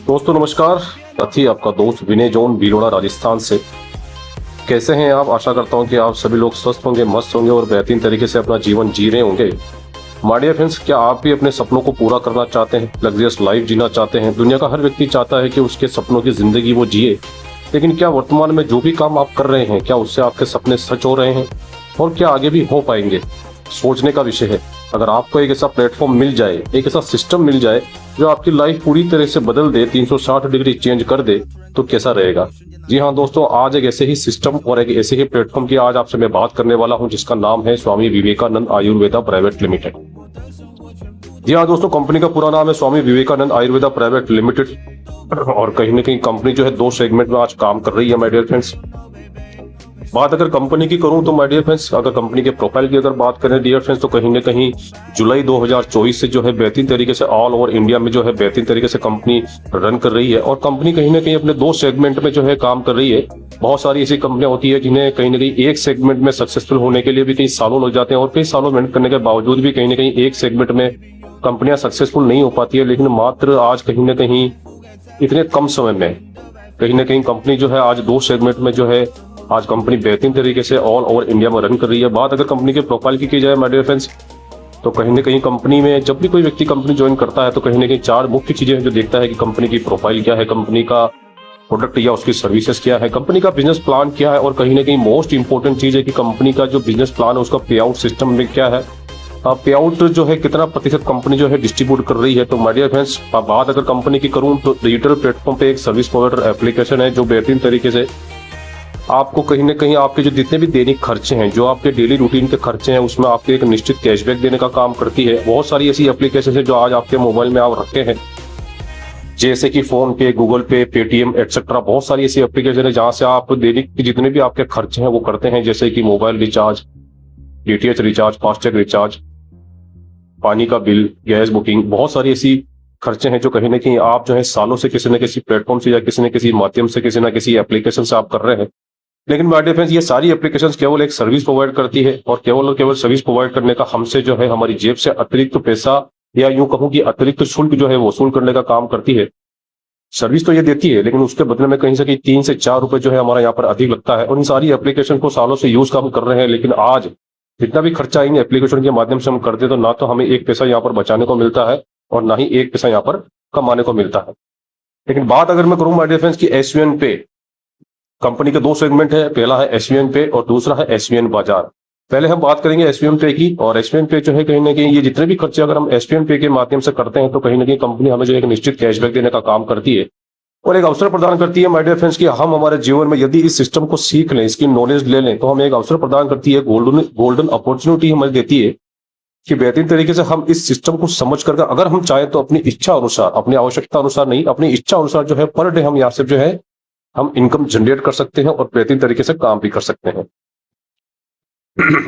दोस्तों नमस्कार। साथी आपका दोस्त विनय जॉन भीलवाड़ा राजस्थान से। कैसे हैं आप? आशा करता हूं कि आप सभी लोग स्वस्थ होंगे, मस्त होंगे और बेहतरीन तरीके से अपना जीवन जी रहे होंगे। माय डियर फ्रेंड्स, क्या आप भी अपने सपनों को पूरा करना चाहते हैं, लग्जरियस लाइफ जीना चाहते हैं? दुनिया का हर व्यक्ति चाहता है कि उसके सपनों की जिंदगी वो जिए, लेकिन क्या वर्तमान में जो भी काम आप कर रहे हैं, क्या उससे आपके सपने सच हो रहे हैं और क्या आगे भी हो पाएंगे? सोचने का विषय है। अगर आपको एक ऐसा प्लेटफॉर्म मिल जाए, एक ऐसा सिस्टम मिल जाए जो आपकी लाइफ पूरी तरह से बदल दे, 360 डिग्री चेंज कर दे, तो कैसा रहेगा? जी हाँ दोस्तों, आज एक ऐसे ही सिस्टम और एक ऐसे ही प्लेटफॉर्म की आज आपसे मैं बात करने वाला हूं, जिसका नाम है स्वामी विवेकानंद आयुर्वेदा प्राइवेट लिमिटेड। जी हाँ दोस्तों, कंपनी का पूरा नाम है स्वामी विवेकानंद आयुर्वेदा प्राइवेट लिमिटेड और कहीं ना कहीं कंपनी जो है 2 सेगमेंट में आज काम कर रही है माय डियर फ्रेंड्स। बात अगर कंपनी की करूं तो माय डियर फ्रेंड्स, अगर कंपनी के प्रोफाइल की अगर बात करें डियर फ्रेंड्स, तो कहीं ना कहीं जुलाई 2024 से जो है बेहतरीन तरीके से ऑल ओवर इंडिया में जो है बेहतरीन तरीके से कंपनी रन कर रही है और कंपनी कहीं ना कहीं अपने 2 सेगमेंट में जो है काम कर रही है। बहुत सारी ऐसी कंपनियां होती है जिन्हें कहीं ना कहीं एक सेगमेंट में सक्सेसफुल होने के लिए भी कई सालों लग जाते हैं और कई सालों मेहनत करने के बावजूद भी कहीं ना कहीं एक सेगमेंट में कंपनियां सक्सेसफुल नहीं हो पाती है। लेकिन मात्र आज कहीं ना कहीं इतने कम समय में कहीं ना कहीं कंपनी जो है आज 2 सेगमेंट में जो है आज कंपनी बेहतरीन तरीके से ऑल ओवर इंडिया में रन कर रही है। बात अगर कंपनी के प्रोफाइल की जाए माय डियर फ्रेंड्स, तो कहीं ना कहीं कंपनी में जब भी कोई व्यक्ति कंपनी ज्वाइन करता है तो कहीं ना कहीं 4 मुख्य चीजें हैं जो देखता है कि कंपनी की प्रोफाइल क्या है, कंपनी का प्रोडक्ट या उसकी सर्विसेज क्या है, कंपनी का बिजनेस प्लान क्या है और कहीं ना कहीं मोस्ट इंपॉर्टेंट चीज है कि कंपनी का जो बिजनेस प्लान है उसका पे आउट सिस्टम में क्या है, पे आउट जो है कितना प्रतिशत कंपनी जो है डिस्ट्रीब्यूट कर रही है। तो माय डियर फ्रेंड्स, बात अगर कंपनी की करूं तो डिजिटल प्लेटफॉर्म पे एक सर्विस प्रोवाइडर एप्लीकेशन है जो बेहतरीन तरीके से आपको कहीं ना कहीं आपके जो जितने भी दैनिक खर्चे हैं, जो आपके डेली रूटीन के खर्चे हैं, उसमें आपको एक निश्चित कैशबैक देने का काम करती है। बहुत सारी ऐसी एप्लीकेशन है जो आज आपके मोबाइल में आप रखते हैं, जैसे कि फोन पे, गूगल पे, पेटीएम एटसेट्रा। बहुत सारी ऐसी एप्लीकेशन है जहां से आप दैनिक जितने भी आपके खर्चे हैं वो करते हैं, जैसे कि mobile recharge, DTH recharge, FASTag recharge, पानी का बिल, गैस बुकिंग। बहुत सारी ऐसी खर्चे हैं जो कहीं ना कहीं आप जो है सालों से किसी न किसी प्लेटफॉर्म से या किसी न किसी माध्यम से, किसी न किसी एप्लीकेशन से आप कर रहे हैं। लेकिन माय डियर फ्रेंड्स, ये सारी एप्लीकेशंस केवल एक सर्विस प्रोवाइड करती है और केवल सर्विस प्रोवाइड करने का हमसे जो है हमारी जेब से अतिरिक्त पैसा या यूं कहूं कि अतिरिक्त शुल्क जो है वसूल करने का काम करती है। सर्विस तो ये देती है लेकिन उसके बदले में कहीं से कहीं 3 से 4 रुपए जो है हमारा यहाँ पर अधिक लगता है और इन सारी एप्लीकेशन को सालों से यूज हम कर रहे हैं। लेकिन आज जितना भी खर्चा इन एप्लीकेशन के माध्यम से हम करते हैं तो ना तो हमें एक पैसा यहाँ पर बचाने को मिलता है और ना ही एक पैसा यहाँ पर कमाने को मिलता है। लेकिन बात अगर मैं करूं माय डियर फ्रेंड्स की एसवीएन पे, कंपनी के 2 सेगमेंट है, पहला है एसवीएन पे और दूसरा है एसवीएन बाजार। पहले हम बात करेंगे एसवीएन पे की। और एसवीएन पे जो है कहीं ना कहीं ये जितने भी खर्चे अगर हम एसवीएन पे के माध्यम से करते हैं तो कहीं ना कहीं कंपनी हमें जो एक निश्चित कैशबैक देने का काम करती है और एक अवसर प्रदान करती है माय डियर फ्रेंड्स कि हम हमारे जीवन में यदि इस सिस्टम को सीख लें, इसकी नॉलेज ले लें, तो हमें एक अवसर प्रदान करती है, गोल्डन अपॉर्चुनिटी हमें देती है कि बेहतरीन तरीके से हम इस सिस्टम को समझ करके अगर हम चाहें तो अपनी इच्छा अनुसार, अपनी आवश्यकता अनुसार नहीं, अपनी इच्छा अनुसार जो है पर डे हम यहाँ से जो है हम इनकम जनरेट कर सकते हैं और बेहतरीन तरीके से काम भी कर सकते हैं।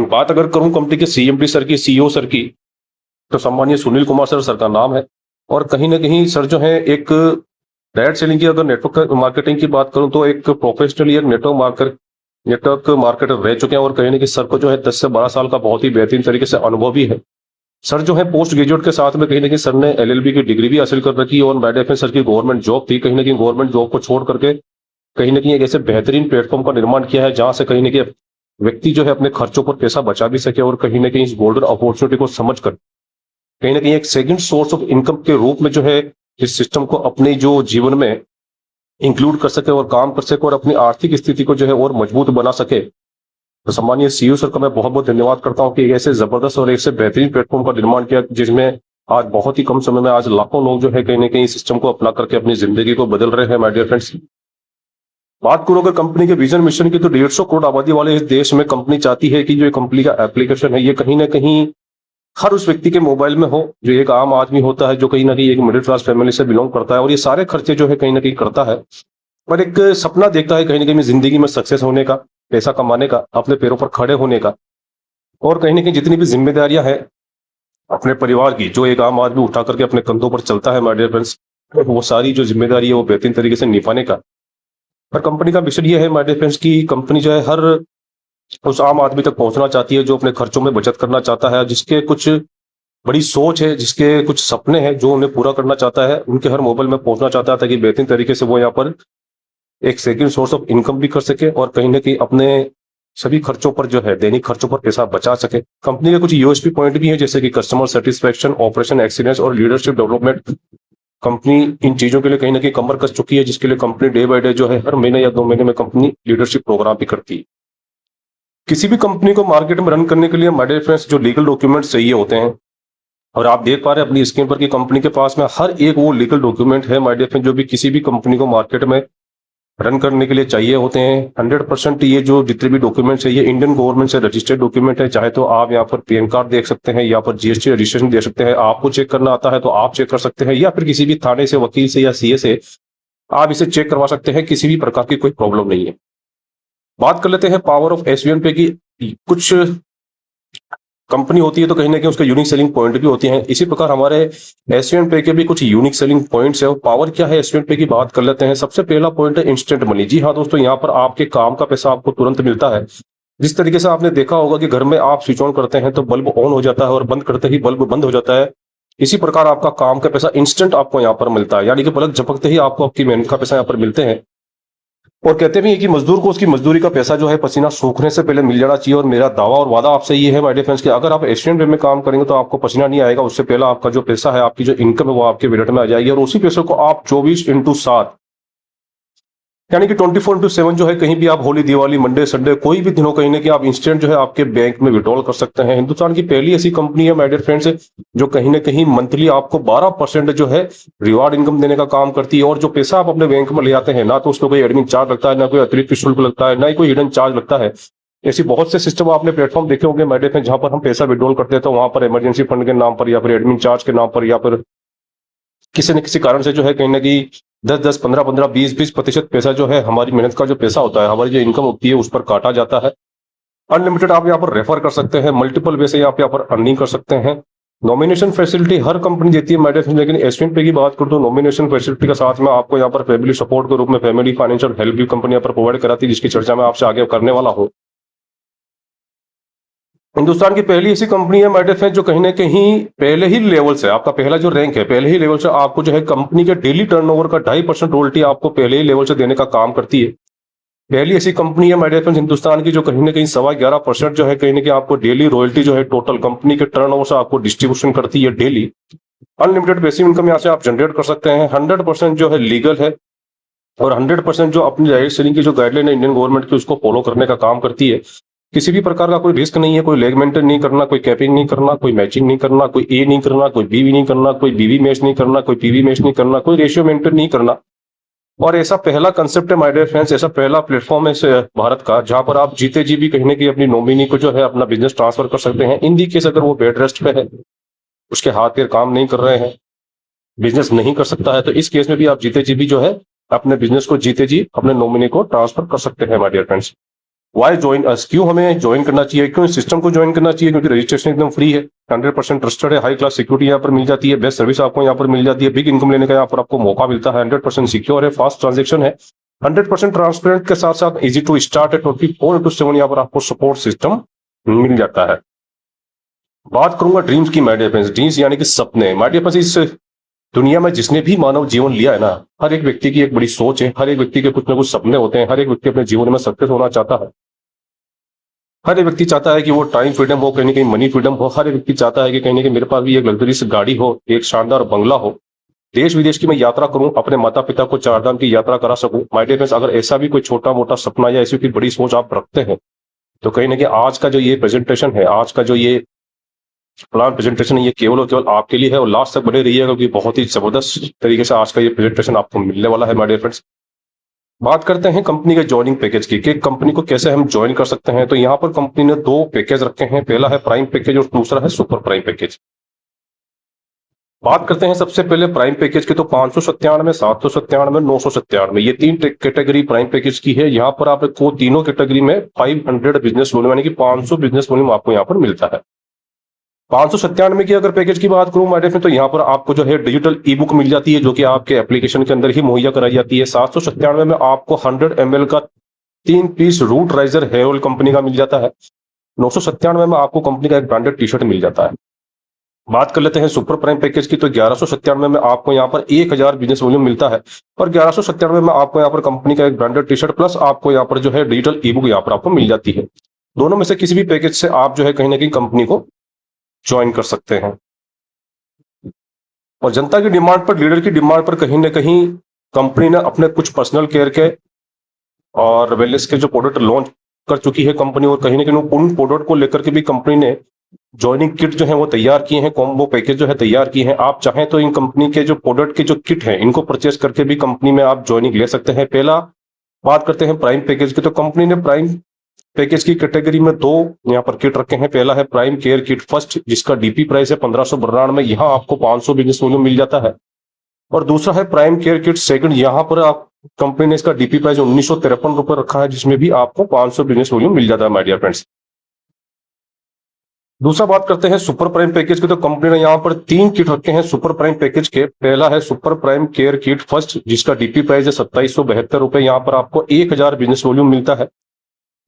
बात अगर करूं कंपनी के सीएमडी सर की, सीईओ सर की, तो सम्मानीय सुनील कुमार सर का नाम है और कहीं ना कहीं सर जो है एक डायरेक्ट सेलिंग की अगर नेटवर्क मार्केटिंग की बात करूं तो एक प्रोफेशनली एक नेटवर्क मार्केटर रह चुके हैं और कहीं ना कहीं सर को जो है 10 से 12 साल का बहुत ही बेहतरीन तरीके से अनुभव भी है। सर जो है पोस्ट ग्रेजुएट के साथ में कहीं ना कहीं सर ने एलएलबी की डिग्री भी हासिल कर रखी और माय डियर फ्रेंड्स सर की गवर्नमेंट जॉब थी। कहीं ना कहीं गवर्नमेंट जॉब को छोड़ करके कहीं ना कहीं एक ऐसे बेहतरीन प्लेटफॉर्म का निर्माण किया है जहां से कहीं ना कहीं व्यक्ति जो है अपने खर्चों पर पैसा बचा भी सके और कहीं ना कहीं इस गोल्डन अपॉर्चुनिटी को समझकर कहीं ना कहीं एक सेकंड सोर्स ऑफ इनकम के रूप में जो है इस सिस्टम को अपने जो जीवन में इंक्लूड कर सके और काम कर सके और अपनी आर्थिक स्थिति को जो है और मजबूत बना सके। तो सम्मानीय सीईओ सर का मैं बहुत बहुत धन्यवाद करता हूं कि एक ऐसे जबरदस्त और ऐसे बेहतरीन प्लेटफॉर्म का निर्माण किया जिसमें आज बहुत ही कम समय में आज लाखों लोग जो है कहीं ना कहीं सिस्टम को अपना करके अपनी जिंदगी को बदल रहे हैं माय डियर फ्रेंड्स। बात करूं अगर कंपनी के विजन मिशन की तो 150 करोड़ आबादी वाले इस देश में कंपनी चाहती है कि जो कंपनी का एप्लीकेशन है ये कहीं ना कहीं हर उस व्यक्ति के मोबाइल में हो जो एक आम आदमी होता है, जो कहीं ना कहीं एक मिडिल क्लास फैमिली से बिलोंग करता है और ये सारे खर्चे जो है कहीं ना कहीं करता है पर एक सपना देखता है कहीं ना कहीं जिंदगी में सक्सेस होने का, पैसा कमाने का, अपने पैरों पर खड़े होने का और कहीं ना कहीं जितनी भी जिम्मेदारियां हैं अपने परिवार की जो एक आम आदमी उठा करके अपने कंधों पर चलता है माय डियर फ्रेंड्स, वो सारी जो जिम्मेदारी है वो बेहतरीन तरीके से निभाने का। पर कंपनी का मिशन ये है माय डियर फ्रेंड्स की कंपनी जो है हर उस आम आदमी तक पहुंचना चाहती है जो अपने खर्चों में बचत करना चाहता है, जिसके कुछ बड़ी सोच है, जिसके कुछ सपने हैं जो उन्हें पूरा करना चाहता है, उनके हर मोबाइल में पहुंचना चाहता है ताकि बेहतरीन तरीके से वो यहाँ पर एक सेकंड सोर्स ऑफ इनकम भी कर सके और कहीं ना कहीं अपने सभी खर्चों पर जो है दैनिक खर्चों पर पैसा बचा सके। कंपनी के कुछ यूएसपी पॉइंट भी हैं, जैसे कि कस्टमर सेटिस्फेक्शन, ऑपरेशन एक्सीलेंस और लीडरशिप डेवलपमेंट। कंपनी इन चीजों के लिए कहीं ना कहीं कमर कस चुकी है, जिसके लिए कंपनी डे बाय डे जो है हर महीने या 2 महीने में कंपनी लीडरशिप प्रोग्राम भी करती है। किसी भी कंपनी को मार्केट में रन करने के लिए माय डियर फ्रेंड्स जो लीगल डॉक्यूमेंट्स चाहिए होते हैं, और आप देख पा रहे हैं अपनी स्क्रीन पर कि कंपनी के पास में हर एक वो लीगल डॉक्यूमेंट है माय डियर फ्रेंड्स जो भी किसी भी कंपनी को मार्केट में रन करने के लिए चाहिए होते हैं। 100% ये जो जितने भी डॉक्यूमेंट्स है ये इंडियन गवर्नमेंट से रजिस्टर्ड डॉक्यूमेंट है। चाहे तो आप यहाँ पर पैन कार्ड देख सकते हैं, या पर जीएसटी रजिस्ट्रेशन दे सकते हैं। आपको चेक करना आता है तो आप चेक कर सकते हैं, या फिर किसी भी थाने से, वकील से या सीए से आप इसे चेक करवा सकते हैं। किसी भी प्रकार की कोई प्रॉब्लम नहीं है। बात कर लेते हैं पावर ऑफ एसवीएन पे की। कुछ कंपनी होती है तो कहीं ना कहीं उसका यूनिक सेलिंग पॉइंट भी होती हैं। इसी प्रकार हमारे एसवीएन पे के भी कुछ यूनिक सेलिंग पॉइंट्स है। पावर क्या है एसवीएन पे की बात कर लेते हैं। सबसे पहला पॉइंट है इंस्टेंट मनी। जी हाँ दोस्तों, यहाँ पर आपके काम का पैसा आपको तुरंत मिलता है। जिस तरीके से आपने देखा होगा कि घर में आप स्विच ऑन करते हैं तो बल्ब ऑन हो जाता है और बंद करते ही बल्ब बंद हो जाता है, इसी प्रकार आपका काम का पैसा इंस्टेंट आपको यहाँ पर मिलता है। यानी कि पलक झपकते ही आपको आपकी मेहनत का पैसा यहाँ पर मिलते हैं। और कहते भी हैं कि मजदूर को उसकी मजदूरी का पैसा जो है पसीना सूखने से पहले मिल जाना चाहिए। और मेरा दावा और वादा आपसे ये है माय डियर फ्रेंड्स कि अगर आप एशियन वे में काम करेंगे तो आपको पसीना नहीं आएगा। उससे पहले आपका जो पैसा है, आपकी जो इनकम है वो आपके वॉलेट में आ जाएगी, और उसी पैसे को आप 24/7 यानी कि 24/7 जो है कहीं भी आप होली, दिवाली, मंडे, संडे, कोई भी दिन हो, कहीं ना कहीं आप इंस्टेंट जो है आपके बैंक में विड्रॉल कर सकते हैं। हिंदुस्तान की पहली ऐसी कंपनी है माय डियर फ्रेंड्स जो कहीं ना कहीं मंथली आपको 12% जो है रिवार्ड इनकम देने का काम करती है। और जो पैसा आप अपने बैंक में ले आते हैं ना तो उसमें कोई एडमिन चार्ज लगता है, ना कोई अतिरिक्त शुल्क लगता है, ना ही कोई हिडन चार्ज लगता है। ऐसी बहुत से सिस्टम आपने प्लेटफॉर्म देखे होंगे माय डियर फ्रेंड्स जहां पर हम पैसा विड्रॉल करते हैं तो वहां पर इमरजेंसी फंड के नाम पर, या फिर एडमिन चार्ज के नाम पर, या फिर किसी न किसी कारण से जो है कहीं ना कहीं 10-10, 15-15, 20-20% पैसा जो है हमारी मेहनत का जो पैसा होता है, हमारी जो इनकम होती है उस पर काटा जाता है। अनलिमिटेड आप यहाँ पर रेफर कर सकते हैं, मल्टीपल वे से आप यहाँ पर अर्निंग कर सकते हैं। नॉमिनेशन फैसिलिटी हर कंपनी देती है माय डियर फ्रेंड्स, लेकिन एसवीएन पे की बात करूं तो नॉमिनेशन फैसिलिटी के साथ में आपको यहाँ पर फैमिली सपोर्ट के रूप में फैमिली फाइनेंशियल हेल्प भी कंपनी यहाँ पर प्रोवाइड कराती है, जिसकी चर्चा मैं आपसे आगे करने वाला हूँ। हिंदुस्तान की पहली ऐसी कंपनी है माय डियर फ्रेंड्स जो कहीं ना कहीं पहले ही लेवल से, आपका पहला जो रैंक है पहले ही लेवल से आपको जो है कंपनी के डेली टर्नओवर का 2.5% रॉयल्टी आपको पहले ही लेवल से देने का काम करती है। पहली ऐसी कंपनी है माय डियर फ्रेंड्स हिंदुस्तान की जो कहीं ना कहीं 11.25% जो है कहीं ना कहीं आपको डेली रॉयल्टी जो है टोटल कंपनी के टर्नओवर से आपको डिस्ट्रीब्यूशन करती है डेली। अनलिमिटेड पैसिव इनकम यहाँ से आप जनरेट कर सकते हैं। 100% जो है लीगल है, और 100% जो अपनी डायरेक्ट सेलिंग की जो गाइडलाइन है इंडियन गवर्नमेंट की उसको फॉलो करने का काम करती है। किसी भी प्रकार का कोई रिस्क नहीं है, कोई लेग मेंटेन नहीं करना, कोई कैपिंग नहीं करना, कोई मैचिंग नहीं करना, कोई ए नहीं करना, कोई बीवी नहीं करना, कोई बीवी मैच नहीं करना, कोई पीवी मैच नहीं करना, कोई रेशियो मेंटेन नहीं करना। और ऐसा पहला कंसेप्ट है माय डियर फ्रेंड्स, ऐसा पहला प्लेटफॉर्म है इस भारत का जहां पर आप जीते जी भी कहीं ना कहीं अपनी नॉमिनी को जो है अपना बिजनेस ट्रांसफर कर सकते हैं। इन दी केस अगर वो बेड रेस्ट पे है, उसके हाथ पैर काम नहीं कर रहे हैं, बिजनेस नहीं कर सकता है, तो इस केस में भी आप जीते जी भी जो है अपने बिजनेस को जीते जी अपने नॉमिनी को ट्रांसफर कर सकते हैं my dear friends. Why join us, क्यों हमें ज्वाइन करना चाहिए, क्यों इस सिस्टम को ज्वाइन करना चाहिए? क्योंकि रजिस्ट्रेशन एकदम फ्री है, 100% ट्रस्टेड है, हाई क्लास सिक्योरिटी यहाँ पर मिल जाती है, बेस्ट सर्विस आपको यहाँ पर मिल जाती है, बिग इनकम लेने का यहाँ पर आपको मौका मिलता है, 100% सिक्योर है, फास्ट ट्रांजेक्शन है, 100% ट्रांसपेरेंट के साथ साथ इजी टू स्टार्ट है, 24/7 यहाँ पर आपको सपोर्ट सिस्टम मिल जाता है। बात करूंगा ड्रीम्स की माय डियर फ्रेंड्स, ड्रीम्स यानी कि सपने। माय डियर फ्रेंड्स, इस दुनिया में जिसने भी मानव जीवन लिया है ना, हर एक व्यक्ति की एक बड़ी सोच है, हर एक व्यक्ति के कुछ ना कुछ सपने होते हैं, हर एक व्यक्ति अपने जीवन में सक्सेस होना चाहता है। हर एक व्यक्ति चाहता है कि वो टाइम फ्रीडम हो, कहीं ना कहीं मनी फ्रीडम हो। हर एक व्यक्ति चाहता है कि कहीं ना कहीं मेरे पास भी एक लग्जरीस गाड़ी हो, एक शानदार बंगला हो, देश विदेश की मैं यात्रा करूं, अपने माता पिता को 4 धाम की यात्रा करा सकूं। माय डियर फ्रेंड्स, अगर ऐसा भी कोई छोटा मोटा सपना या ऐसी कोई बड़ी सोच आप रखते हैं तो कहीं ना कहीं आज का जो ये प्रेजेंटेशन है, आज का जो ये प्लान प्रेजेंटेशन है, ये केवल और केवल आपके लिए है। और लास्ट तक बने रहिएगा क्योंकि बहुत ही जबरदस्त तरीके से आज का ये प्रेजेंटेशन आपको मिलने वाला है माय डियर फ्रेंड्स। बात करते हैं कंपनी के ज्वाइनिंग पैकेज की कि कंपनी को कैसे हम ज्वाइन कर सकते हैं। तो यहाँ पर कंपनी ने 2 पैकेज रखे हैं, पहला है प्राइम पैकेज और दूसरा है सुपर प्राइम पैकेज। बात करते हैं सबसे पहले प्राइम पैकेज की, तो 597, 797, 997 ये 3 कैटेगरी प्राइम पैकेज की है। यहाँ पर आपको तीनों कैटेगरी में 500 बिजनेस वॉल्यूम यानी कि 500 बिजनेस वॉल्यूम आपको यहाँ पर मिलता है। 597 की अगर पैकेज की बात करूं माय डियर फ्रेंड, तो यहाँ पर आपको जो है डिजिटल ई बुक मिल जाती है जो कि आपके एप्लीकेशन के अंदर ही मुहैया कराई जाती है। 797 में आपको 100 ml का 3 piece root riser hair oil company का मिल जाता है। 997 में आपको कंपनी का एक ब्रांडेड टी शर्ट मिल जाता है। बात कर लेते हैं सुपर प्राइम पैकेज की, तो 1197 में आपको यहाँ पर 1000 बिजनेस वॉल्यूम मिलता है, और 1197 में आपको यहाँ पर कंपनी का एक ब्रांडेड टी शर्ट प्लस आपको यहाँ पर जो है डिजिटल ई बुक यहाँ पर आपको मिल जाती है। दोनों में से किसी भी पैकेज से आप जो है कहीं ना कहीं कंपनी को ज्वाइन कर सकते हैं। और जनता की डिमांड पर, लीडर की डिमांड पर कहीं ना कहीं कंपनी ने अपने कुछ पर्सनल केयर के और वेलनेस के जो प्रोडक्ट लॉन्च कर चुकी है कंपनी, और कहीं ना कहीं उन प्रोडक्ट को लेकर के भी कंपनी ने ज्वाइनिंग किट जो है वो तैयार किए हैं, कॉम्बो पैकेज जो है तैयार किए हैं। आप चाहें तो इन कंपनी के जो प्रोडक्ट के जो किट है इनको परचेस करके भी कंपनी में आप ज्वाइनिंग ले सकते हैं। पहला बात करते हैं प्राइम पैकेज की, तो कंपनी ने प्राइम पैकेज की कैटेगरी में दो यहाँ पर किट रखे हैं। पहला है प्राइम केयर किट फर्स्ट, जिसका डीपी प्राइस है 1592 में, यहाँ आपको 500 बिजनेस वॉल्यूम मिल जाता है। और दूसरा है प्राइम केयर किट सेकंड, यहाँ पर आप कंपनी ने इसका डीपी प्राइस 1953 रुपए रखा है, जिसमें भी आपको 500 बिजनेस वॉल्यूम मिल जाता है माय डियर फ्रेंड्स। दूसरा बात करते हैं सुपर प्राइम पैकेज की, तो कंपनी ने यहाँ पर 3 किट रखे हैं सुपर प्राइम पैकेज के। पहला है super prime care kit first, जिसका डीपी प्राइस है 2772 रुपए, यहाँ पर आपको 1000 बिजनेस वॉल्यूम मिलता है।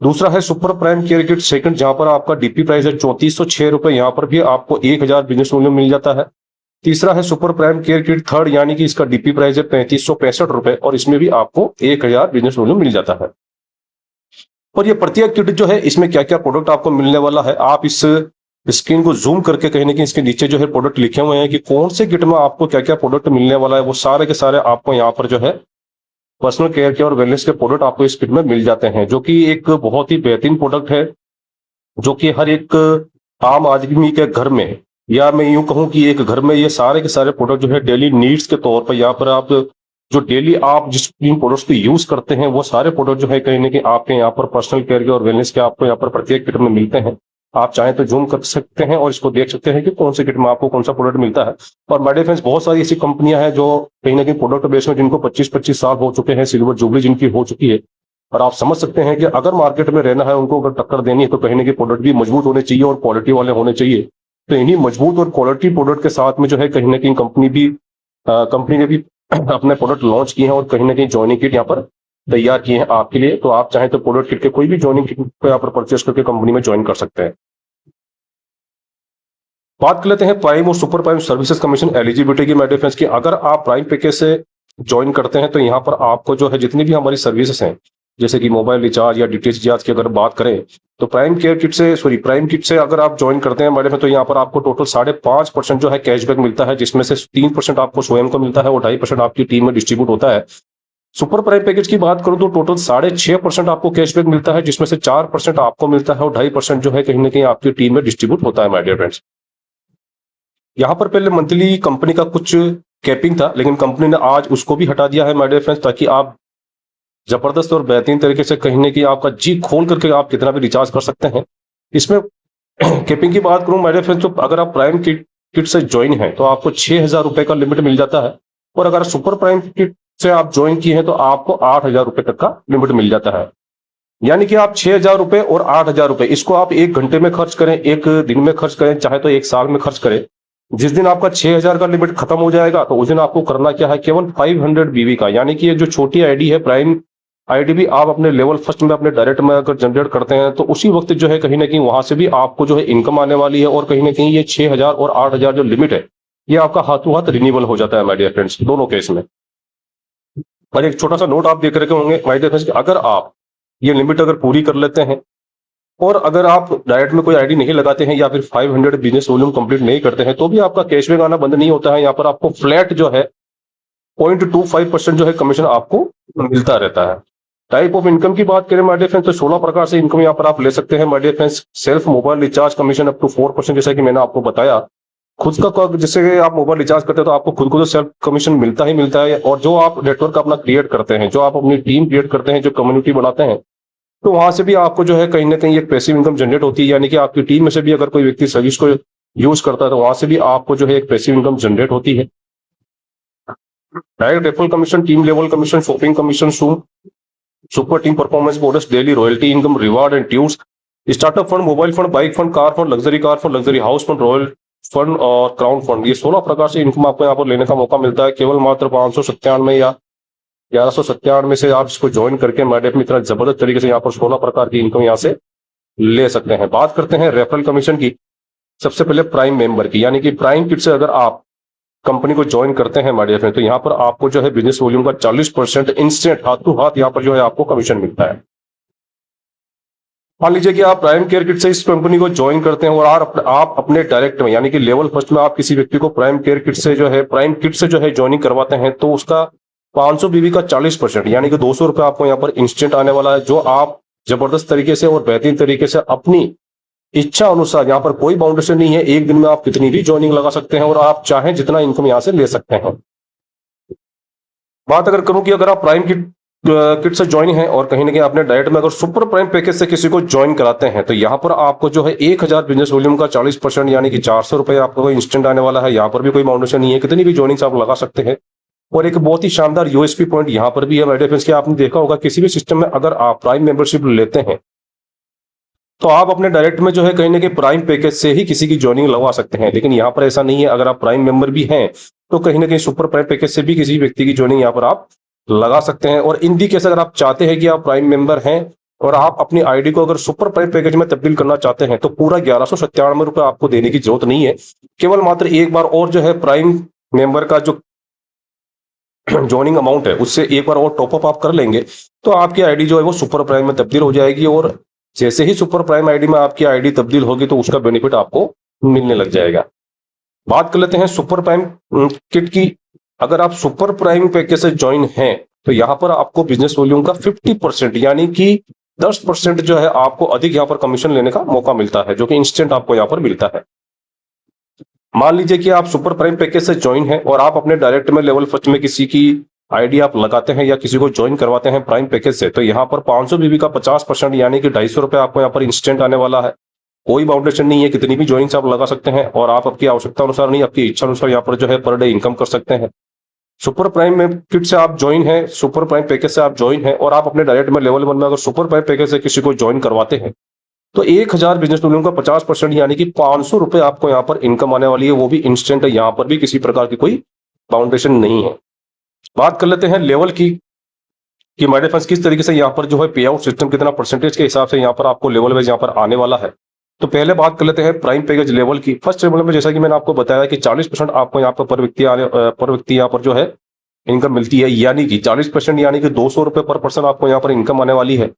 दूसरा है super prime care kit second, जहां पर आपका डीपी प्राइस है 3406 रुपए, यहाँ पर भी आपको 1000 बिजनेस वॉल्यूम मिल जाता है। तीसरा है super prime care kit third, यानी कि इसका डीपी प्राइस है 3565 रुपए, और इसमें भी आपको 1000 बिजनेस वॉल्यूम मिल जाता है। और ये प्रत्येक किट जो है इसमें क्या क्या प्रोडक्ट आपको मिलने वाला है, आप इस स्क्रीन को जूम करके कहीं ना कहीं इसके नीचे जो है प्रोडक्ट लिखे हुए हैं कि कौन से किट में आपको क्या क्या प्रोडक्ट मिलने वाला है, वो सारे के सारे आपको यहाँ पर जो है पर्सनल केयर के और वेलनेस के प्रोडक्ट आपको इस किट में मिल जाते हैं, जो कि एक बहुत ही बेहतरीन प्रोडक्ट है, जो कि हर एक आम आदमी के घर में, या मैं यूं कहूं कि एक घर में ये सारे के सारे प्रोडक्ट जो है डेली नीड्स के तौर पर, यहाँ पर आप जो डेली आप जिस इन प्रोडक्ट्स को यूज करते हैं वो सारे प्रोडक्ट जो है कहीं ना कहीं आपके यहाँ पर पर्सनल केयर के और वेलनेस के आपको यहाँ पर प्रत्येक किट में मिलते हैं। आप चाहें तो जूम कर सकते हैं और इसको देख सकते हैं कि कौन से किट में आपको कौन सा प्रोडक्ट मिलता है। और माय डियर फ्रेंड्स, बहुत सारी ऐसी कंपनियां हैं जो कहीं ना कहीं प्रोडक्ट बेस में जिनको 25-25 साल हो चुके हैं, सिल्वर जुबली जिनकी हो चुकी है, और आप समझ सकते हैं कि अगर मार्केट में रहना है, उनको अगर टक्कर देनी है, तो कहीं ना कहीं प्रोडक्ट भी मजबूत होने चाहिए और क्वालिटी वाले होने चाहिए। तो इन्हीं मजबूत और क्वालिटी प्रोडक्ट के साथ में जो है कहीं ना कहीं कंपनी ने भी अपने प्रोडक्ट लॉन्च किए हैं और कहीं ना कहीं ज्वाइनिंग किट यहाँ पर तैयार किए हैं आपके लिए। तो आप चाहें तो प्रोडक्ट किट के कोई भी ज्वाइनिंग किट को यहाँ पर परचेस करके कंपनी में ज्वाइन कर सकते हैं। बात कर लेते हैं प्राइम और super prime services commission eligibility की, माय डियर फ्रेंड्स, की अगर आप प्राइम पैकेज से ज्वाइन करते हैं तो यहाँ पर आपको जो है जितनी भी हमारी सर्विसेज हैं, जैसे कि मोबाइल रिचार्ज या डीटीएच रिचार्ज की अगर बात करें, तो प्राइम किट से अगर आप ज्वाइन करते हैं मैडम, तो यहाँ पर आपको टोटल 5.5% जो है कैशबैक मिलता है, जिसमें से 3% आपको स्वयं को मिलता है और 2.5% आपकी टीम में डिस्ट्रीब्यूट होता है। सुपर प्राइम पैकेज की बात करूं तो टोटल 6.5% आपको कैशबैक मिलता है, जिसमें से 4% आपको मिलता है और 2.5% जो है कहीं ना कहीं आपकी टीम में डिस्ट्रीब्यूट होता है माय डियर फ्रेंड्स। यहाँ पर पहले मंथली कंपनी का कुछ कैपिंग था, लेकिन कंपनी ने आज उसको भी हटा दिया है माय डियर फ्रेंड्स, ताकि आप जबरदस्त और बेहतरीन तरीके से कहीं ना कहीं आपका जी खोल करके आप कितना भी रिचार्ज कर सकते हैं। इसमें कैपिंग की बात करूं माय डियर फ्रेंड्स, तो अगर आप प्राइम किट से ज्वाइन हैं तो आपको 6000 रुपए का लिमिट मिल जाता है, और अगर सुपर प्राइम किट से आप ज्वाइन किए हैं तो आपको 8000 रुपए तक का लिमिट मिल जाता है। यानी कि आप 6000 रुपए और 8000 रुपए, इसको आप 1 घंटे में खर्च करें, 1 दिन में खर्च करें, चाहे तो 1 साल में खर्च करें। जिस दिन आपका 6000 का लिमिट खत्म हो जाएगा तो उस दिन आपको करना क्या है, केवल 500 बीबी का, यानी कि ये जो छोटी आईडी है प्राइम आईडी भी आप अपने लेवल फर्स्ट में अपने डायरेक्ट में अगर जनरेट करते हैं तो उसी वक्त जो है कहीं ना कहीं वहां से भी आपको जो है इनकम आने वाली है, और कहीं ना कहीं ये 6000 और 8000 जो लिमिट है ये आपका हाथों हाथ रिन्यूअल हो जाता है माय डियर फ्रेंड्स, दोनों केस में। और एक छोटा सा नोट आप देख रखे होंगे माय डियर फ्रेंड्स, अगर आप ये लिमिट अगर पूरी कर लेते हैं और अगर आप डायरेक्ट में कोई आईडी नहीं लगाते हैं या फिर 500 बिजनेस वॉल्यूम कंप्लीट नहीं करते हैं, तो भी आपका कैशबैक आना बंद नहीं होता है। यहाँ पर आपको फ्लैट जो है 0.25% जो है कमीशन आपको मिलता रहता है। टाइप ऑफ इनकम की बात करें माय डियर फ्रेंड्स, तो 16 प्रकार से इनकम यहाँ पर आप ले सकते हैं my dear friends. Self mobile recharge commission up to 4%, जैसा कि मैंने आपको बताया। खुद का जैसे आप मोबाइल रिचार्ज करते हैं तो आपको खुद को तो सेल्फ कमीशन मिलता ही मिलता है, और जो आप नेटवर्क अपना क्रिएट करते हैं, जो आप अपनी टीम क्रिएट करते हैं, जो कम्युनिटी बनाते हैं, तो वहां से भी आपको जो है कहीं ना कहीं एक पैसिव इनकम जनरेट होती है। यानी कि आपकी टीम में से भी अगर कोई व्यक्ति सर्विस को यूज करता है तो वहां से भी आपको जो है एक पैसिव इनकम जनरेट होती है। Direct referral commission, team level commission, shopping commission, super team performance bonus, daily royalty income, reward and tours, startup fund, mobile fund, bike fund, car fund, luxury house fund, royal fund और crown fund, ये 16 प्रकार से income आपको यहाँ पर लेने का मौका मिलता है। केवल मात्र 597 या 1197 में से आप इसको ज्वाइन करके मैडम में इतना जबरदस्त तरीके से यहाँ पर 16 प्रकार की इनकम यहाँ से ले सकते हैं। बात करते हैं रेफरल कमीशन की, सबसे पहले प्राइम मेंबर की, यानी कि प्राइम किट से अगर आप कंपनी को ज्वाइन करते हैं माय डियर फ्रेंड, तो यहाँ पर आपको जो है बिजनेस वॉल्यूम का 40% इंस्टेंट हाथ टू हाथ यहाँ पर जो है आपको कमीशन मिलता है। मान लीजिए कि आप प्राइम केयर किट से इस कंपनी को ज्वाइन करते हैं और आप अपने डायरेक्ट में, यानी कि लेवल फर्स्ट में आप किसी व्यक्ति को प्राइम केयर किट से जो है ज्वाइनिंग करवाते हैं, तो उसका 500 बीबी का 40%, यानी कि 200 रुपए आपको यहाँ पर इंस्टेंट आने वाला है, जो आप जबरदस्त तरीके से और बेहतरीन तरीके से अपनी इच्छा अनुसार, यहाँ पर कोई बाउंडेशन नहीं है, एक दिन में आप कितनी भी ज्वाइनिंग लगा सकते हैं और आप चाहें जितना इनकम यहाँ से ले सकते हैं। बात अगर करूं कि अगर आप प्राइम किट से ज्वाइन है और कहीं ना कहीं आपने डायरेक्ट में अगर सुपर प्राइम पैकेज से किसी को ज्वाइन कराते हैं, तो यहाँ पर आपको जो है 1000 बिजनेस वॉल्यूम का 40%, यानी कि 400 रुपए आपको इंस्टेंट आने वाला है। यहाँ पर भी कोई बाउंडेशन नहीं है, कितनी भी ज्वाइनिंग आप लगा सकते हैं। और एक बहुत ही शानदार यूएसपी पॉइंट यहाँ पर भी है माय डियर फ्रेंड्स, कि आपने देखा होगा किसी भी सिस्टम में अगर आप प्राइम मेंबरशिप लेते हैं तो आप अपने डायरेक्ट में जो है कहीं ना कहीं प्राइम पैकेज से ही किसी की ज्वाइनिंग लगवा सकते हैं, लेकिन यहाँ पर ऐसा नहीं है। अगर आप प्राइम मेंबर भी हैं तो कहीं ना कहीं सुपर प्राइम पैकेज से भी किसी व्यक्ति की ज्वाइनिंग यहाँ पर आप लगा सकते हैं। और इन दी केस अगर आप चाहते हैं कि आप प्राइम मेंबर हैं और आप अपनी आईडी को अगर सुपर प्राइम पैकेज में तब्दील करना चाहते हैं, तो पूरा 1197 रुपए आपको देने की जरूरत नहीं है। केवल मात्र एक बार और जो है प्राइम मेंबर का जो ज्वाइनिंग अमाउंट है उससे एक बार और टॉपअप आप कर लेंगे, तो आपकी आईडी जो है वो सुपर प्राइम में तब्दील हो जाएगी। और जैसे ही सुपर प्राइम आईडी में आपकी आईडी तब्दील होगी तो उसका बेनिफिट आपको मिलने लग जाएगा। बात कर लेते हैं सुपर प्राइम किट की। अगर आप सुपर प्राइम पैकेज से ज्वाइन हैं तो यहाँ पर आपको बिजनेस वॉल्यूम का 50%, यानी कि 10% जो है आपको अधिक यहाँ पर कमीशन लेने का मौका मिलता है, जो कि इंस्टेंट आपको यहाँ पर मिलता है। मान लीजिए कि आप सुपर प्राइम पैकेज से ज्वाइन है और आप अपने डायरेक्ट में लेवल फर्स्ट में किसी की आईडी आप लगाते हैं या किसी को ज्वाइन करवाते हैं प्राइम पैकेज से, तो यहाँ पर 500 बीबी का 50%, यानी कि 250 रुपए आपको यहाँ पर इंस्टेंट आने वाला है। कोई बाउंडेशन नहीं है, कितनी भी ज्वाइनिंग आप लगा सकते हैं और आप आपकी आवश्यकता अनुसार नहीं, आपकी इच्छा अनुसार यहाँ पर जो है पर डे इनकम कर सकते हैं। सुपर प्राइम में किट से आप ज्वाइन है, सुपर प्राइम पैकेज से आप ज्वाइन है और आप अपने डायरेक्ट में लेवल 1 में अगर सुपर प्राइम पैकेज से किसी को ज्वाइन करवाते हैं, तो 1000 बिजनेस वॉल्यूम का 50%, यानी कि 500 रुपए आपको यहाँ पर इनकम आने वाली है, वो भी इंस्टेंट है। यहाँ पर भी किसी प्रकार की कोई बाउंडेशन नहीं है। बात कर लेते हैं लेवल की, कि माय डियर फ्रेंड्स किस तरीके से यहाँ पर जो है पे आउट सिस्टम कितना परसेंटेज के हिसाब से यहाँ पर आपको लेवल वाइज यहाँ पर आने वाला है। तो पहले बात कर लेते हैं प्राइम पैकेज लेवल की। फर्स्ट लेवल में जैसा कि मैंने आपको बताया कि 40% आपको यहाँ पर पर व्यक्ति यहाँ पर जो है इनकम मिलती है, यानी कि 40%, यानी कि 200 रुपए पर पर्सन आपको यहाँ पर इनकम आने वाली है।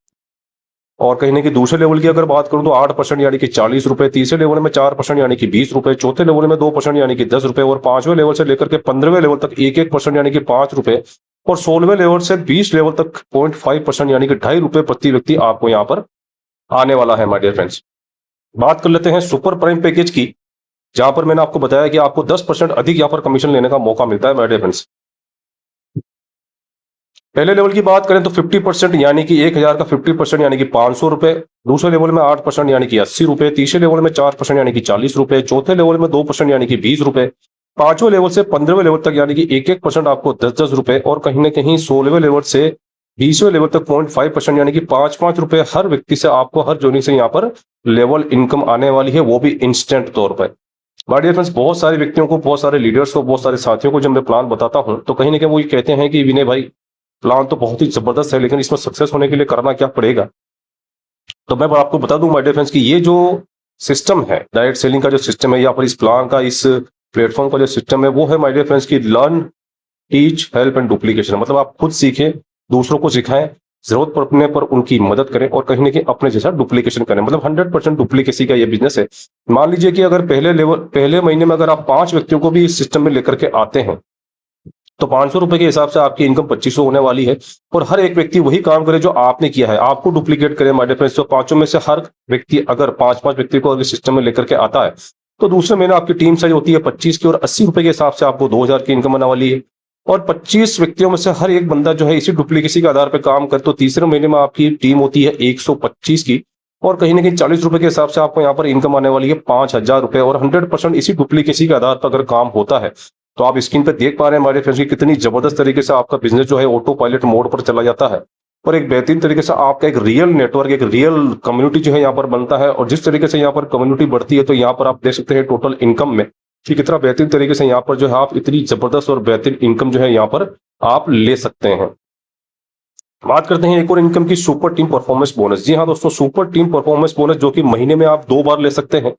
और कहीं ना कि दूसरे लेवल की अगर बात करूं तो 8%, यानी कि 40 रुपए, तीसरे लेवल में 4%, यानी कि 20 रुपए, चौथे लेवल में 2%, यानी कि 10 रुपए, और 5वें लेवल से लेकर के 15वें लेवल तक 1% यानी कि 5 रुपए, और 16वें लेवल से 20 लेवल तक 0.5%, यानी कि 2.5 रुपए प्रति व्यक्ति आपको यहाँ पर आने वाला है माय डियर फ्रेंड्स। बात कर लेते हैं सुपर प्राइम पैकेज की, जहां पर मैंने आपको बताया कि आपको 10% अधिक यहाँ पर कमीशन लेने का मौका मिलता है माय डियर फ्रेंड्स। पहले लेवल की बात करें तो 50%, यानी कि 1000 का 50%, यानी कि 500 रुपए। दूसरे लेवल में 8%, यानी कि 80 रुपए। तीसरे लेवल में 4%, यानी कि 40 रुपए। चौथे लेवल में 2%, यानी कि 20 रुपए। 5वें लेवल से 15वें लेवल तक, यानी कि 1% आपको 10 रुपए, और कहीं ना कहीं 16वें लेवल से 20वें लेवल तक 0.5%, यानी कि 5 रुपए हर व्यक्ति से आपको हर ज्वाइनिंग से यहाँ पर लेवल इनकम आने वाली है, वो भी इंस्टेंट तौर पर। माय डियर फ्रेंड्स, बहुत सारे व्यक्तियों को, बहुत सारे लीडर्स को, बहुत सारे साथियों को जब मैं प्लान बताता हूं तो कहीं ना कहीं वो ये कहते हैं कि विनय भाई प्लान तो बहुत ही जबरदस्त है, लेकिन इसमें सक्सेस होने के लिए करना क्या पड़ेगा। तो मैं आपको बता दूं माय डियर फ्रेंड्स कि ये जो सिस्टम है, डायरेक्ट सेलिंग का जो सिस्टम है, या फिर इस प्लान का, इस प्लेटफॉर्म का जो सिस्टम है, वो है माय डियर फ्रेंड्स की learn, teach, help and duplication. मतलब आप खुद सीखें, दूसरों को सिखाएं, जरूरत पड़ने पर उनकी मदद करें, और कहीं ना कहीं अपने जैसा डुप्लीकेशन करें। मतलब 100% डुप्लीकेसी का ये बिजनेस है। मान लीजिए कि अगर पहले महीने में अगर आप 5 व्यक्तियों को भी इस सिस्टम में लेकर के आते हैं, तो 500 रुपए के हिसाब से आपकी इनकम 2500 होने वाली है। और हर एक व्यक्ति वही काम करे जो आपने किया है, आपको डुप्लीकेट करे माय डियर फ्रेंड्स। तो 5 में से हर व्यक्ति अगर 5 व्यक्ति को अगर सिस्टम में लेकर के आता है, तो दूसरे महीने आपकी टीम साइज होती है 25 की, और 80 रुपए के हिसाब से आपको 2000 की इनकम आने वाली है। और 25 व्यक्तियों में से हर एक बंदा जो है इसी डुप्लीकेसी के आधार पर काम करे, तो तीसरे महीने में आपकी टीम होती है 125 की, और कहीं ना कहीं 40 रुपए के हिसाब से आपको यहाँ पर इनकम आने वाली है 5000 रुपए। और 100% इसी डुप्लीकेसी के आधार पर अगर काम होता है, तो आप स्क्रीन पर देख पा रहे हैं हमारे फ्रेंड्स की कितनी जबरदस्त तरीके से आपका बिजनेस जो है ऑटो पायलट मोड पर चला जाता है, और एक बेहतरीन तरीके से आपका एक रियल नेटवर्क, एक रियल कम्युनिटी जो है यहाँ पर बनता है। और जिस तरीके से यहाँ पर कम्युनिटी बढ़ती है, तो यहाँ पर आप देख सकते हैं टोटल इनकम में कि कितना बेहतरीन तरीके से यहाँ पर जो है आप इतनी जबरदस्त और बेहतरीन इनकम जो है यहाँ पर आप ले सकते हैं। बात करते हैं एक और इनकम की, सुपर टीम परफॉर्मेंस बोनस। जी हाँ दोस्तों, सुपर टीम परफॉर्मेंस बोनस, जो कि महीने में आप 2 बार ले सकते हैं।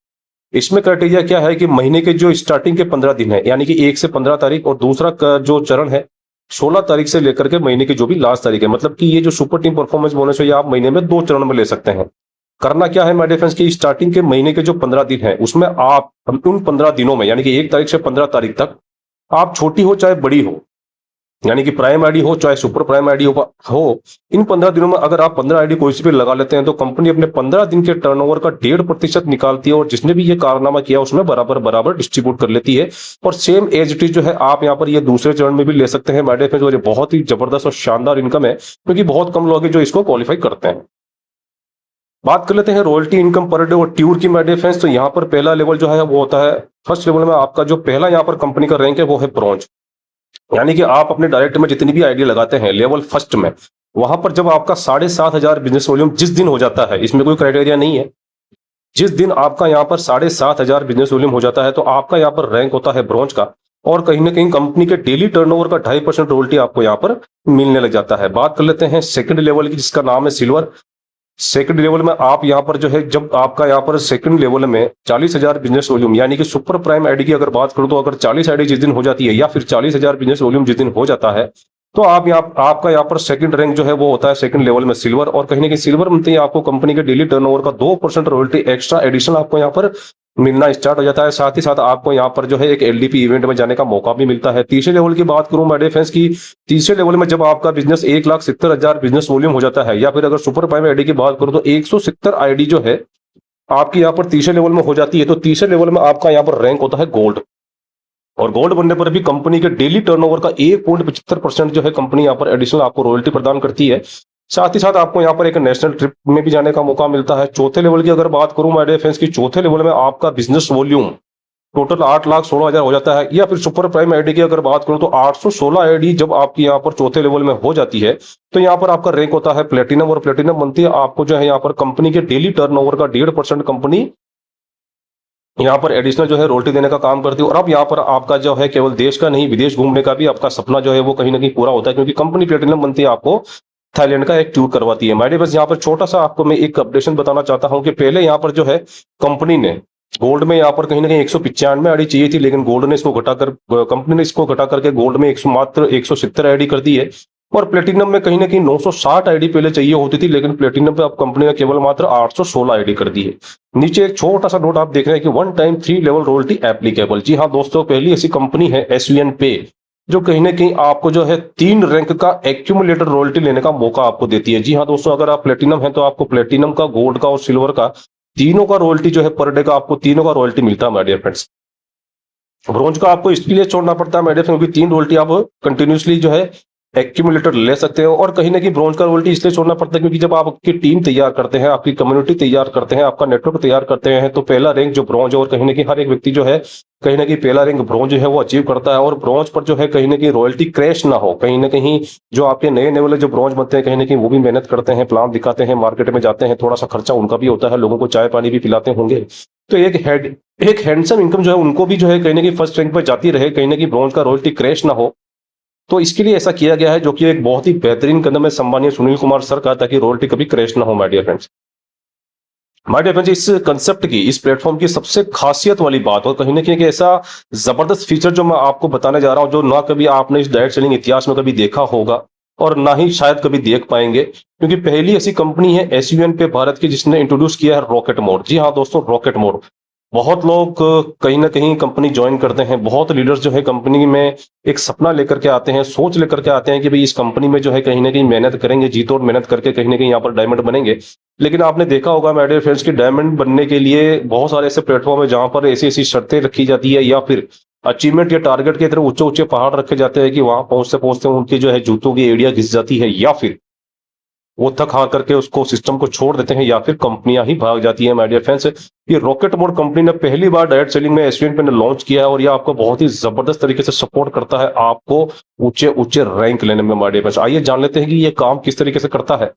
इसमें क्राइटेरिया क्या है कि महीने के जो स्टार्टिंग के 15 दिन है, यानी कि 1 से 15 तारीख, और दूसरा जो चरण है 16 तारीख से लेकर के महीने की जो भी लास्ट तारीख है। मतलब कि ये जो सुपर टीम परफॉर्मेंस बोनस है, ये आप महीने में 2 चरण में ले सकते हैं। करना क्या है माय डियर फ्रेंड्स, की स्टार्टिंग के महीने के जो 15 दिन है, उसमें आप उन 15 दिनों में, यानी कि 1 तारीख से 15 तारीख तक, आप छोटी हो चाहे बड़ी हो, यानी कि प्राइम आईडी हो चाहे सुपर प्राइम आईडी हो, इन 15 दिनों में अगर आप 15 आईडी कोई सी भी लगा लेते हैं तो कंपनी अपने 15 दिन के टर्नओवर का 1.5% निकालती है, और जिसने भी ये कारनामा किया उसमें बराबर बराबर डिस्ट्रीब्यूट कर लेती है। और सेम एज इट इज जो है, आप यहाँ पर ये दूसरे चरण में भी ले सकते हैं माय डियर फ्रेंड्स, और ये बहुत ही जबरदस्त और शानदार इनकम है, क्योंकि बहुत कम लोग हैं जो इसको क्वालिफाई करते हैं। बात कर लेते हैं रॉयल्टी इनकम पर डे और ट्यूर की माय डियर फ्रेंड्स। तो यहाँ पर पहला लेवल जो है वो होता है, फर्स्ट लेवल में आपका जो पहला यहाँ पर कंपनी का रैंक है वो है ब्रॉन्ज, यानी कि आप अपने डायरेक्ट में जितनी भी आईडी लगाते हैं लेवल फर्स्ट में, वहां पर जब आपका 7,500 बिजनेस वॉल्यूम जिस दिन हो जाता है, इसमें कोई क्राइटेरिया नहीं है, जिस दिन आपका यहाँ पर 7,500 बिजनेस वॉल्यूम हो जाता है तो आपका यहाँ पर रैंक होता है ब्रॉन्ज का, और कहीं ना कहीं कंपनी के डेली टर्नओवर का 2.5% रॉयल्टी आपको यहाँ पर मिलने लग जाता है। बात कर लेते हैं सेकंड लेवल की, जिसका नाम है सिल्वर। सेकंड लेवल में आप यहाँ पर जो है, जब आपका यहाँ पर सेकंड लेवल में 40,000 बिजनेस वॉल्यूम, यानी कि सुपर प्राइम आईडी की अगर बात करूं तो अगर 40 आईडी जिस दिन हो जाती है, या फिर 40,000 बिजनेस वॉल्यूम जिस दिन हो जाता है, तो आप आपका यहाँ पर सेकंड रैंक जो है वो होता है सेकंड लेवल में सिल्वर। और कहीं ना कहीं सिल्वर मिलते ही आपको कंपनी के डेली टर्नओवर का 2% रॉयल्टी एक्स्ट्रा एडिशनल आपको यहाँ पर मिलना स्टार्ट हो जाता है। साथ ही साथ आपको यहाँ पर जो है एक एलडीपी इवेंट में जाने का मौका भी मिलता है। तीसरे लेवल की बात करूं माय डियर फ्रेंड्स की, तीसरे लेवल में जब आपका बिजनेस 1,70,000 बिजनेस वॉल्यूम हो जाता है, या फिर अगर सुपर प्राइम आईडी की बात करूं तो 170 आईडी जो है आपकी यहाँ पर तीसरे लेवल में हो जाती है, तो तीसरे लेवल में आपका यहाँ पर रैंक होता है गोल्ड। और गोल्ड बनने पर भी कंपनी के डेली टर्नओवर का 1.75% जो है कंपनी यहाँ पर एडिशनल आपको रॉयल्टी प्रदान करती है। साथ ही साथ आपको यहाँ पर एक नेशनल ट्रिप में भी जाने का मौका मिलता है। चौथे लेवल की अगर बात करूं माय डियर फ्रेंड्स की, चौथे लेवल में आपका बिजनेस वॉल्यूम टोटल 8,16,000 हो जाता है, या फिर सुपर प्राइम आईडी की अगर बात करूं तो 816 आईडी जब आपकी यहाँ पर चौथे लेवल में हो जाती है, तो यहाँ पर आपका रैंक होता है प्लेटिनम। और प्लेटिनम बनती है आपको जो है यहाँ पर कंपनी के डेली टर्नओवर का 1.5% कंपनी यहाँ पर एडिशनल जो है रॉयल्टी देने का काम करती है। और अब यहाँ पर आपका जो है केवल देश का नहीं, विदेश घूमने का भी आपका सपना जो है वो कहीं ना कहीं पूरा होता है, क्योंकि कंपनी प्लेटिनम बनती है आपको थाईलैंड का एक टूर करवाती है। माय डियर बस यहाँ पर छोटा सा आपको मैं एक अपडेशन बताना चाहता हूँ कि पहले यहाँ पर जो है कंपनी ने गोल्ड में यहाँ पर कहीं ना कहीं 195 आईडी चाहिए थी, लेकिन गोल्ड ने इसको घटाकर, कंपनी ने इसको घटा करके गोल्ड में मात्र 170 आईडी कर दी है। और प्लेटिनम में कहीं ना कहीं 960 आईडी पहले चाहिए होती थी, लेकिन प्लेटिनम पे अब कंपनी ने केवल मात्र 816 आईडी कर दी है। नीचे एक छोटा सा नोट आप देख रहे हैं कि 1 टाइम 3 लेवल रॉयल्टी एप्लीकेबल। जी हाँ दोस्तों, पहली ऐसी कंपनी है एसवीएन पे जो कहीं ना कहीं आपको जो है 3 रैंक का एक्यूमुलेटर रॉयल्टी लेने का मौका आपको देती है। जी हाँ दोस्तों, अगर आप प्लेटिनम है तो आपको प्लेटिनम का, गोल्ड का और सिल्वर का तीनों का रॉयल्टी जो है पर डे का आपको तीनों का रॉयल्टी मिलता है माय डियर फ्रेंड्स। ब्रॉन्ज का आपको इसलिए छोड़ना पड़ता है माय डियर फ्रेंड्स, क्योंकि 3 रॉयल्टी आप कंटिन्यूसली जो है एक्यूमुलेटर ले सकते हो। और कहीं ना कहीं ब्रॉन्ज का रॉयल्टी इसलिए छोड़ना पड़ता है क्योंकि जब आप आपकी टीम तैयार करते हैं, आपकी कम्युनिटी तैयार करते हैं, आपका नेटवर्क तैयार करते हैं, तो पहला रैंक जो ब्रॉन्ज है, और कहीं ना कहीं हर एक व्यक्ति जो है कहीं ना कहीं पहला रैंक ब्रॉन्ज जो है वो अचीव करता है। और ब्रॉन्ज पर जो है कहीं ना कहीं रॉयल्टी क्रैश ना हो, कहीं ना कहीं जो आपके नए लेवल जो ब्रॉन्ज बनते हैं कहीं ना कहीं वो भी मेहनत करते हैं, प्लान दिखाते हैं, मार्केट में जाते हैं, थोड़ा सा खर्चा उनका भी होता है, लोगों को चाय पानी भी पिलाते होंगे, तो एक हैंडसम इनकम जो है उनको भी जो है कहीं ना कहीं फर्स्ट रैंक पर जाती रहे, कहीं ना कहीं ब्रॉन्ज का रॉयल्टी क्रैश ना हो। तो इसके लिए ऐसा किया गया है, जो कि एक बहुत ही बेहतरीन कदम है सम्मानीय सुनील कुमार सर का, ताकि रॉयल्टी कभी क्रैश ना हो my dear friends. My dear friends, इस कंसेप्ट की, इस प्लेटफॉर्म की सबसे खासियत वाली बात, और कहीं ना कहीं ऐसा जबरदस्त फीचर जो मैं आपको बताने जा रहा हूं, जो ना कभी आपने इस डायरेक्ट सेलिंग इतिहास में कभी देखा होगा और ना ही शायद कभी देख पाएंगे, क्योंकि पहली ऐसी कंपनी है एसयूएन पे भारत की जिसने इंट्रोड्यूस किया है रॉकेट मोड। जी हाँ दोस्तों, रॉकेट मोड। बहुत लोग कहीं ना कहीं कंपनी ज्वाइन करते हैं, बहुत लीडर्स जो है कंपनी में एक सपना लेकर के आते हैं, सोच लेकर के आते हैं कि भाई इस कंपनी में जो है कहीं ना कहीं मेहनत करेंगे, जी तोड़ मेहनत करके कहीं ना कहीं यहाँ पर डायमंड बनेंगे। लेकिन आपने देखा होगा माय डियर फ्रेंड्स की डायमंड बनने के लिए बहुत सारे ऐसे प्लेटफॉर्म है जहां पर ऐसी ऐसी शर्तें रखी जाती है, या फिर अचीवमेंट या टारगेट की तरह ऊंचे ऊंचे पहाड़ रखे जाते हैं कि वहां पहुंचते पहुंचते उनकी जो है जूतों की एड़ियां घिस जाती है, या फिर वो थक हार करके उसको सिस्टम को छोड़ देते हैं, या फिर कंपनियां ही भाग जाती हैं माय डियर फ्रेंड्स। ये रॉकेट मोड कंपनी ने पहली बार डायरेक्ट सेलिंग में एसवीएन पे लॉन्च किया है, और ये आपको बहुत ही जबरदस्त तरीके से सपोर्ट करता है आपको ऊंचे ऊंचे रैंक लेने में माय डियर फ्रेंड्स। आइए जान लेते हैं कि ये काम किस तरीके से करता है।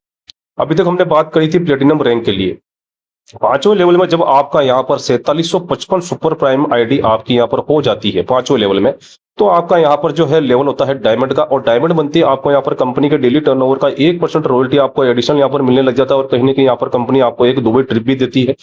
अभी तक हमने बात करी थी प्लेटिनम रैंक के लिए। 5वें लेवल में जब आपका यहाँ पर 4755 सुपर प्राइम आईडी आपकी यहाँ पर हो जाती है 5वें लेवल में, तो आपका यहाँ पर जो है लेवल होता है डायमंड का, और डायमंड बनती है आपको यहाँ पर कंपनी के डेली टर्नओवर का 1% रॉयल्टी आपको एडिशनल यहाँ पर मिलने लग जाता है। और कहीं ना कहीं यहाँ पर कंपनी आपको एक दुबई ट्रिप भी देती है।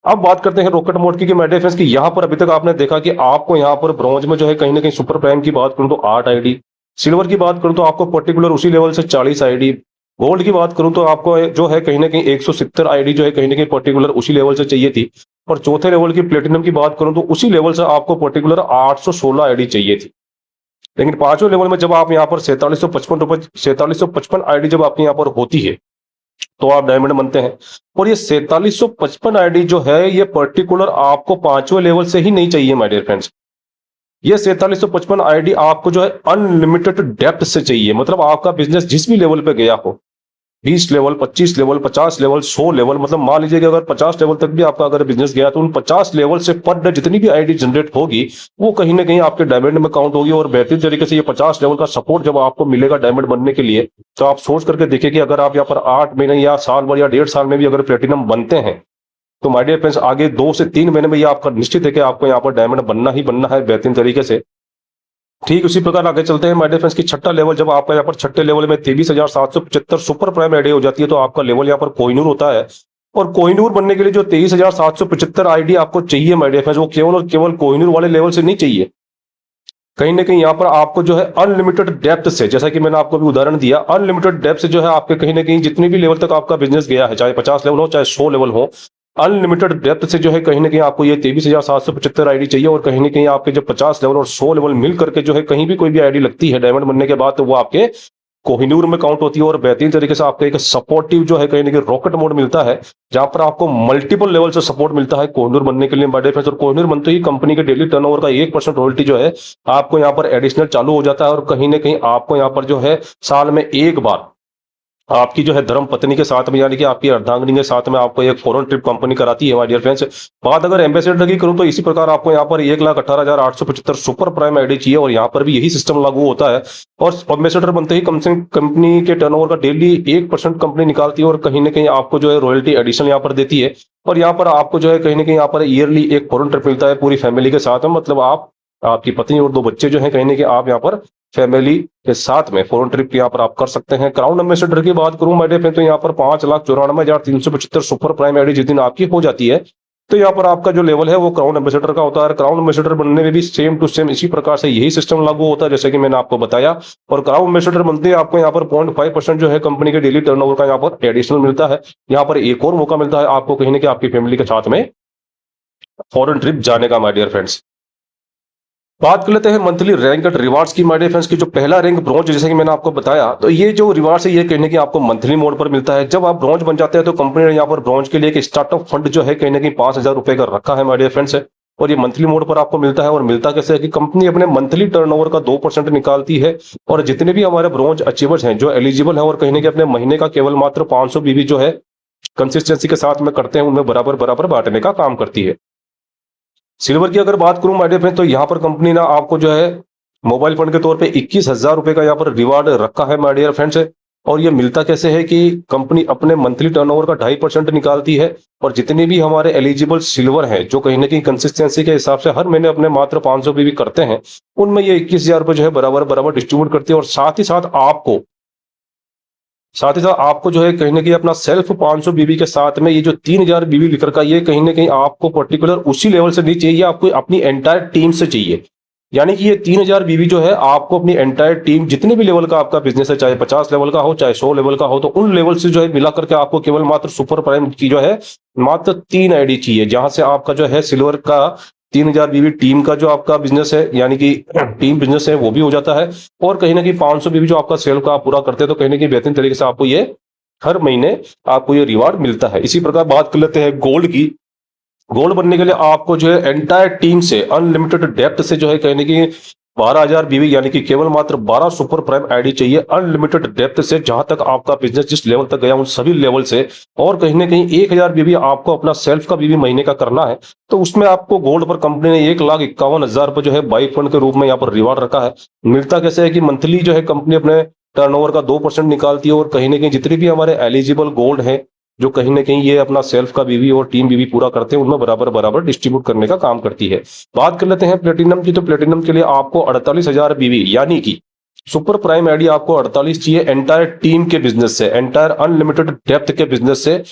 अब बात करते हैं रॉकेट मोड की माय डियर फ्रेंड्स, कि यहाँ पर अभी तक आपने देखा कि आपको यहाँ पर ब्रॉन्ज में जो है कहीं ना कहीं सुपर प्राइम की बात करूं तो 8 आईडी, सिल्वर की बात करूं तो आपको पर्टिकुलर उसी लेवल से 40 आईडी, गोल्ड की बात करूं तो आपको जो है कहीं ना कहीं 170 आईडी जो है कहीं ना कहीं पर्टिकुलर उसी लेवल से चाहिए थी। और चौथे लेवल की प्लेटिनम की बात करूं तो उसी लेवल से आपको पर्टिकुलर 816 आईडी चाहिए थी। लेकिन पांचवें लेवल में जब आप यहाँ पर 4755 आईडी जब आपके यहाँ पर होती है तो आप डायमंड बनते हैं। और ये 4755 आईडी जो है ये पर्टिकुलर आपको पांचवें लेवल से ही नहीं चाहिए माय डियर फ्रेंड्स। ये 4755 आईडी आपको जो है अनलिमिटेड डेप्थ से चाहिए, मतलब आपका बिजनेस जिस भी लेवल पे गया हो, 20 लेवल, 25 लेवल, 50 लेवल, 100 लेवल, मतलब मान लीजिए कि अगर 50 लेवल तक भी आपका अगर बिजनेस गया तो उन 50 लेवल से पर डे जितनी भी आईडी जनरेट होगी वो कहीं ना कहीं आपके डायमंड में काउंट होगी। और बेहतरीन तरीके से ये 50 लेवल का सपोर्ट जब आपको मिलेगा डायमंड बनने के लिए, तो आप सोच करके देखिए कि अगर आप यहाँ पर 8 महीने या साल भर या 1.5 साल में भी अगर प्लेटिनम बनते हैं तो माय डियर फ्रेंड्स आगे 2 से 3 महीने में ये आपका निश्चित है कि आपको यहाँ पर डायमंड बनना ही बनना है बेहतरीन तरीके से। ठीक उसी प्रकार आगे चलते हैं माय डियर फ्रेंड्स की छठा लेवल, जब आपका यहाँ पर छठे लेवल में 23,775 सुपर प्राइम आईडी हो जाती है तो आपका लेवल यहाँ पर कोहिनूर होता है। और कोहिनूर बनने के लिए जो 23,775 आईडी आपको चाहिए माय डियर फ्रेंड्स, वो केवल और केवल कोहिनूर वाले लेवल से नहीं चाहिए, कहीं ना कहीं यहाँ पर आपको जो है अनलिमिटेड डेप्थ से, जैसा कि मैंने आपको भी उदाहरण दिया, अनलिमिटेड डेप्थ से जो है आपके कहीं ना कहीं जितनी भी लेवल तक आपका बिजनेस गया है, चाहे 50 लेवल हो चाहे 100 लेवल हो, अनलिमिटेड डेप्थ से जो है कहीं ना कहीं आपको ये 23,775 आईडी चाहिए। और कहीं ना कहीं आपके जब 50 लेवल और 100 लेवल मिल करके जो है कहीं भी कोई भी आईडी लगती है डायमंड बनने के बाद तो वो आपके कोहिनूर में काउंट होती है। और बेहतरीन तरीके से आपको एक सपोर्टिव जो है कहीं ना कहीं रॉकेट मोड मिलता है जहां पर आपको मल्टीपल लेवल से सपोर्ट मिलता है कोहिनूर बनने के लिए बाय डिफरेंस। और कोहिनूर बनते ही कंपनी के डेली टर्नओवर का 1% रॉयल्टी जो है आपको यहाँ पर एडिशनल चालू हो जाता है। और कहीं ना कहीं आपको यहाँ पर जो है साल में एक बार आपकी जो है धर्म पत्नी के साथ में, यानी कि आपकी अर्धांगिनी के साथ में आपको एक फॉरेन ट्रिप कंपनी कराती है माय डियर फ्रेंड्स। बात अगर एम्बेसडर की करूं तो इसी प्रकार आपको यहाँ पर 1,18,875 सुपर प्राइम आईडी चाहिए और यहाँ पर भी यही सिस्टम लागू होता है। और एम्बेसडर बनते ही कम से कम कंपनी के टर्नओवर का डेली 1% कंपनी निकालती है और कहीं ना कहीं आपको जो है रॉयल्टी एडिशनल यहाँ पर देती है। और यहाँ पर आपको जो है कहीं ना कहीं यहाँ पर ईयरली एक फॉरेन ट्रिप मिलता है पूरी फैमिली के साथ में, मतलब आप, आपकी पत्नी और 2 बच्चे जो है कहीं ना कहीं आप यहाँ पर फैमिली के साथ में फॉरेन ट्रिप यहाँ पर आप कर सकते हैं। क्राउन एम्बेसडर की बात करूं माय डियर फ्रेंड तो यहाँ पर 5,94,375 सुपर प्राइम आईडी जिस दिन आपकी हो जाती है तो यहाँ पर आपका जो लेवल है वो क्राउन एम्बेसडर का होता है। क्राउन एम्बेसडर बनने में भी सेम टू सेम इसी प्रकार से यही सिस्टम लागू होता है जैसे कि मैंने आपको बताया। और क्राउन एम्बेसडर बनते ही आपको यहाँ पर 0.5% जो है कंपनी के डेली टर्नओवर का यहाँ पर एडिशनल मिलता है। यहाँ पर एक और मौका मिलता है आपको कहीं ना कहीं आपकी फैमिली के साथ में फॉरेन ट्रिप जाने का माय डियर फ्रेंड्स। बात कर लेते हैं मंथली रैंक एंड रिवार्ड्स की माय डियर फ्रेंड्स की। जो पहला रैंक ब्रॉन्ज जैसे कि मैंने आपको बताया तो ये जो रिवार्ड्स है ये कहने की आपको मंथली मोड पर मिलता है। जब आप ब्रॉन्ज बन जाते हैं तो कंपनी ने यहाँ पर ब्रॉन्ज के लिए एक स्टार्टअप फंड जो है कहीं ना कहीं 5,000 रुपए का रखा है माय डियर फ्रेंड्स। और ये मंथली मोड पर आपको मिलता है। और मिलता कैसे है कि कंपनी अपने मंथली टर्नओवर का 2% निकालती है और जितने भी हमारे ब्रॉन्ज अचीवर्स हैं जो एलिजिबल है और कहीं ना कहीं अपने महीने का केवल मात्र 500 बीबी जो है कंसिस्टेंसी के साथ में करते हैं उनमें बराबर बराबर बांटने का काम करती है। सिल्वर की अगर बात करूं माय डियर फ्रेंड तो यहाँ पर कंपनी ना आपको जो है मोबाइल फंड के तौर पे 21,000 रुपए का यहाँ पर रिवार्ड रखा है माय डियर फ्रेंड्स। और ये मिलता कैसे है कि कंपनी अपने मंथली टर्नओवर का 2.5% निकालती है और जितने भी हमारे एलिजिबल सिल्वर हैं जो कहीं ना कहीं कंसिस्टेंसी के हिसाब से हर महीने अपने मात्र 500 भी करते हैं उनमें ये 21,000 रुपए जो है बराबर बराबर डिस्ट्रीब्यूट करती है। और साथ ही साथ आपको जो है कहीं ना कहीं अपना सेल्फ 500 बीबी के साथ में ये जो 3,000 बीबी लिखकर का ये कहीं ना कहीं आपको पर्टिकुलर उसी लेवल से नहीं चाहिए, आपको अपनी एंटायर टीम से चाहिए। यानी कि ये 3,000 बीबी जो है आपको अपनी एंटायर टीम जितने भी लेवल का आपका बिजनेस है, चाहे 50 लेवल का हो चाहे 100 लेवल का हो, तो उन लेवल से जो है मिला करके आपको केवल मात्र सुपर प्राइम की जो है मात्र 3 आईडी चाहिए, जहां से आपका जो है सिल्वर का 3,000 बीबी टीम का जो आपका बिजनेस है यानी कि टीम बिजनेस है वो भी हो जाता है। और कहीं ना कहीं 500 बीबी जो आपका सेल का आप पूरा करते हैं तो कहीं ना कहीं बेहतरीन तरीके से आपको ये हर महीने आपको ये रिवार्ड मिलता है। इसी प्रकार बात कर लेते हैं गोल्ड की। गोल्ड बनने के लिए आपको जो है एंटायर टीम से अनलिमिटेड डेप्थ से जो है कहने की 12,000 बीवी यानी कि केवल मात्र 12 सुपर प्राइम आईडी चाहिए अनलिमिटेड डेप्थ से, जहां तक आपका बिजनेस जिस लेवल तक गया उन सभी लेवल से। और कहीं ना कहीं 1,000 बीवी आपको अपना सेल्फ का बीवी महीने का करना है तो उसमें आपको गोल्ड पर कंपनी ने 1,51,000 रुपए जो है बाई फंड के रूप में यहाँ पर रिवार्ड रखा है। मिलता कैसे है कि मंथली जो है कंपनी अपने टर्नओवर का 2% निकालती है और कहीं ना कहीं जितने भी हमारे एलिजिबल गोल्ड है जो कहीं ना कहीं ये अपना सेल्फ का बीवी और टीम बीवी पूरा करते हैं उनमें बराबर बराबर डिस्ट्रीब्यूट करने का काम करती है। बात कर लेते हैं प्लेटिनम की। तो प्लेटिनम के लिए आपको 48,000 बीवी यानी कि सुपर प्राइम आईडी आपको 48 चाहिए एंटायर टीम के बिजनेस से, एंटायर अनलिमिटेड डेप्थ के बिजनेस से।